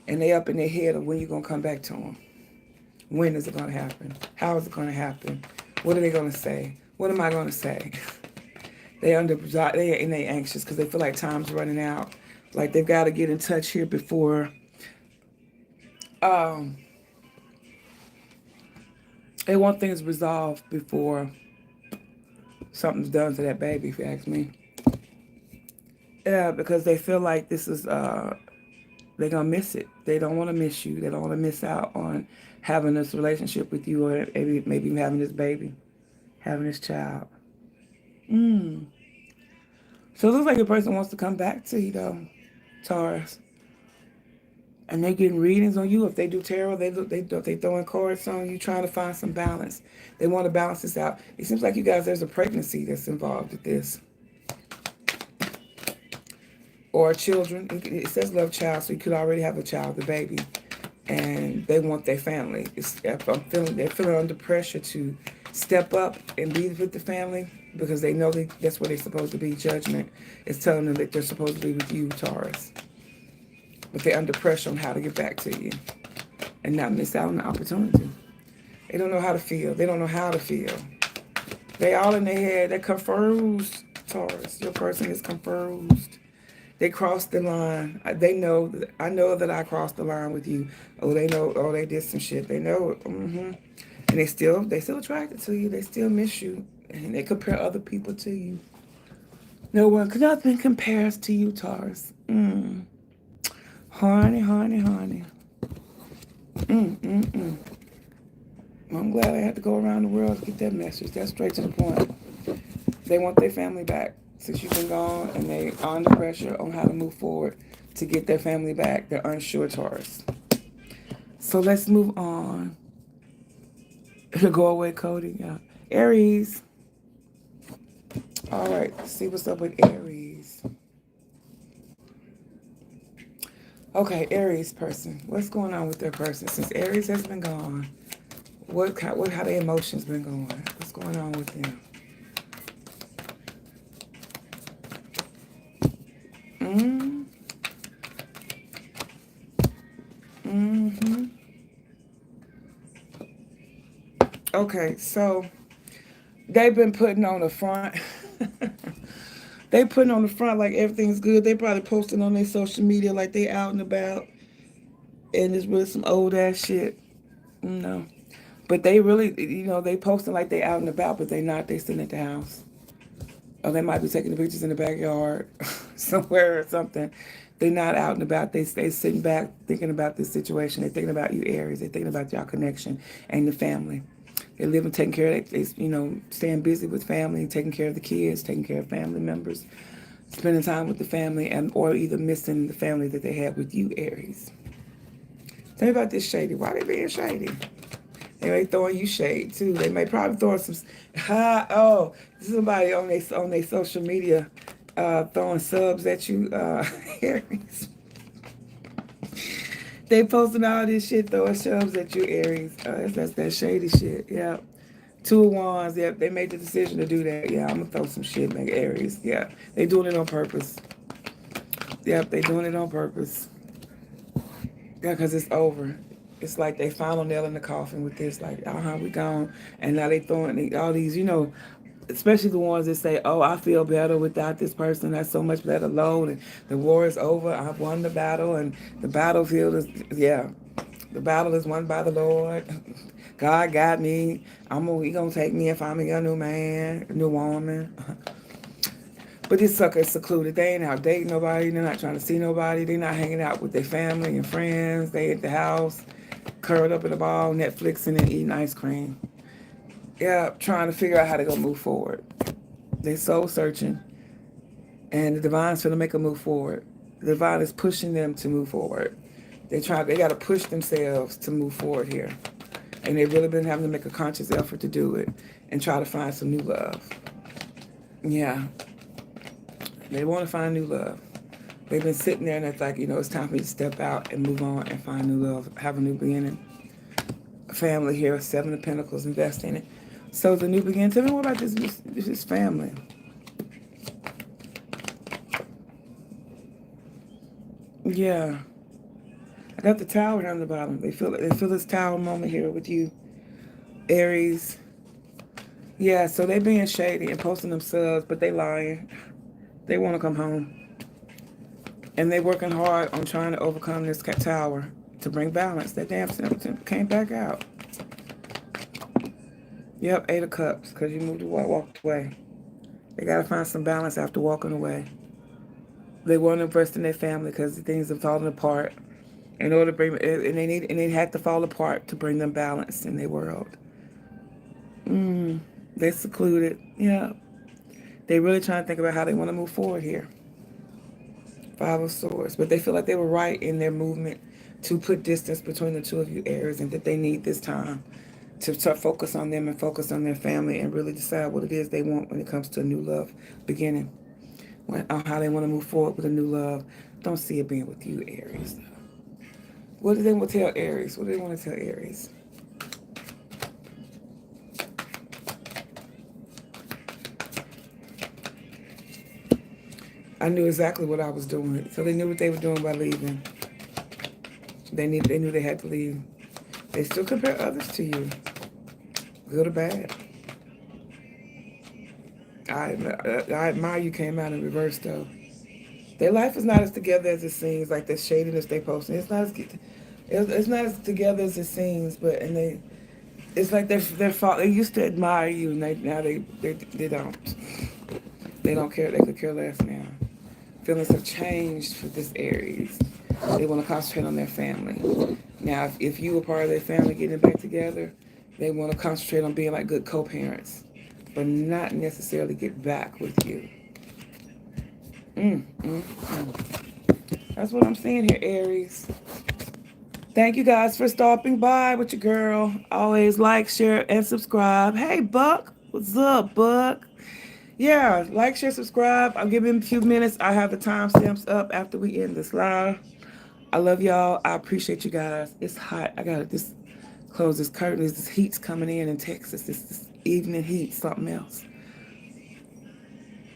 and they up in their head of when you're gonna come back to them. When is it gonna happen? How is it gonna happen? What are they gonna say? What am I gonna say? They anxious because they feel like time's running out. Like they've got to get in touch here before. They want things resolved before something's done to that baby, if you ask me. Yeah, because they feel like this is, they're going to miss it. They don't want to miss you. They don't want to miss out on having this relationship with you, or maybe having this baby, having this child. So it looks like a person wants to come back to you, though, Taurus. And they're getting readings on you. If they do tarot, they throwing cards on you, trying to find some balance. They want to balance this out. It seems like you guys, there's a pregnancy that's involved with this. Or children. It says love child, so you could already have a child, the baby. And they want their family. They're feeling under pressure to step up and be with the family because they know that's where they're supposed to be. Judgment is telling them that they're supposed to be with you, Taurus. But they're under pressure on how to get back to you and not miss out on the opportunity. They don't know how to feel. They don't know how to feel. They all in their head. They're confused, Taurus. Your person is confused. They crossed the line. They know. I know that I crossed the line with you. Oh, they know. Oh, they did some shit. They know it. And they still attracted to you. They still miss you. And they compare other people to you. Nothing compares to you, Taurus. Honey. I'm glad I had to go around the world to get that message. That's straight to the point. They want their family back since you've been gone, and they are under pressure on how to move forward to get their family back. They're unsure, Taurus. So let's move on. Go away, Cody. Yeah. Aries. All right, let's see what's up with Aries. Okay, Aries person. What's going on with their person? Since Aries has been gone, how their emotions been going? What's going on with them? Okay, so they've been putting on the front. They putting on the front like everything's good. They probably posting on their social media like they out and about. And it's really some old ass shit. But they really, they posting like they out and about, but they not. They sitting at the house. Or they might be taking the pictures in the backyard somewhere or something. They're not out and about. They stay sitting back thinking about this situation. They're thinking about you, Aries. They're thinking about y'all connection and the family. They live and taking care of, staying busy with family, taking care of the kids, taking care of family members, spending time with the family, or either missing the family that they had with you, Aries. Tell me about this shady. Why they being shady? They may throwing you shade too. They may probably throw some. Somebody on their social media throwing subs at you, Aries. They posting all this shit, throwing subs at you, Aries. That's that shady shit. Yeah. 2 of Wands. Yep. They made the decision to do that. Yeah. I'm gonna throw some shit, make Aries. Yeah. They doing it on purpose. Yep. They doing it on purpose. Yeah, because it's over. It's like they final nail in the coffin with this, like, we gone. And now they throwing all these, especially the ones that say, oh, I feel better without this person. That's so much better load. And the war is over. I've won the battle. And the battlefield is, yeah, the battle is won by the Lord. God got me. He gonna take me if I'm a new man, a new woman. But these suckers secluded. They ain't out dating nobody. They're not trying to see nobody. They're not hanging out with their family and friends. They at the house, curled up in a ball, Netflixing and eating ice cream. Yeah, trying to figure out how to go move forward. They soul searching, and the divine's trying to make a move forward. The divine is pushing them to move forward. They got to push themselves to move forward here. And they've really been having to make a conscious effort to do it and try to find some new love. Yeah. They want to find new love. They've been sitting there and it's like, it's time for me to step out and move on and find new love, have a new beginning. Family here, 7 of Pentacles, invest in it. So the new beginning. Tell me more about this family. Yeah. I got the Tower down the bottom. They feel this Tower moment here with you, Aries. Yeah, so they being shady and posting themselves, but they lying. They want to come home. And they working hard on trying to overcome this Tower to bring balance. That damn symptom came back out. Yep, 8 of Cups, because you moved away, walked away. They got to find some balance after walking away. They weren't impressed in their family because things have fallen apart. In order to bring, and they had to fall apart to bring them balance in their world. They secluded. Yeah. They really trying to think about how they want to move forward here. 5 of Swords. But they feel like they were right in their movement to put distance between the two of you, Aries, and that they need this time to start focus on them and focus on their family and really decide what it is they want when it comes to a new love beginning. How they want to move forward with a new love. Don't see it being with you, Aries. What do they want to tell Aries? What do they want to tell Aries? I knew exactly what I was doing. So they knew what they were doing by leaving. They knew they had to leave. They still compare others to you, good or bad. I admire you came out in reverse, though. Their life is not as together as it seems, like the shadiness they posting. It's not as together as it seems, but it's like they used to admire you, and now they don't. They don't care. They could care less now. Feelings have changed for this Aries. They want to concentrate on their family. Now, if you were part of their family getting back together, they want to concentrate on being like good co-parents, but not necessarily get back with you. That's what I'm seeing here, Aries. Thank you guys for stopping by with your girl. Always like, share, and subscribe. Hey, Buck. What's up, Buck? Yeah, like, share, subscribe. I'll give him a few minutes. I have the timestamps up after we end this live. I love y'all. I appreciate you guys. It's hot. I gotta just close this curtain. This heat's coming in Texas. This evening heat, something else.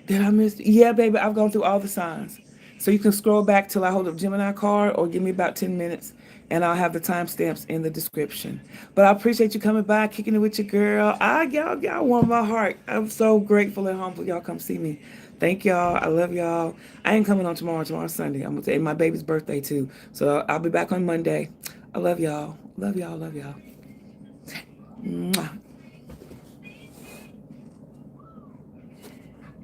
Did I miss? Yeah, baby, I've gone through all the signs. So you can scroll back till I hold up Gemini card or give me about 10 minutes and I'll have the timestamps in the description. But I appreciate you coming by, kicking it with your girl. Y'all warm my heart. I'm so grateful and humble y'all come see me. Thank y'all. I love y'all. I ain't coming on tomorrow. Tomorrow's Sunday. I'm going to take my baby's birthday too. So I'll be back on Monday. I love y'all. Love y'all. Love y'all. Mwah.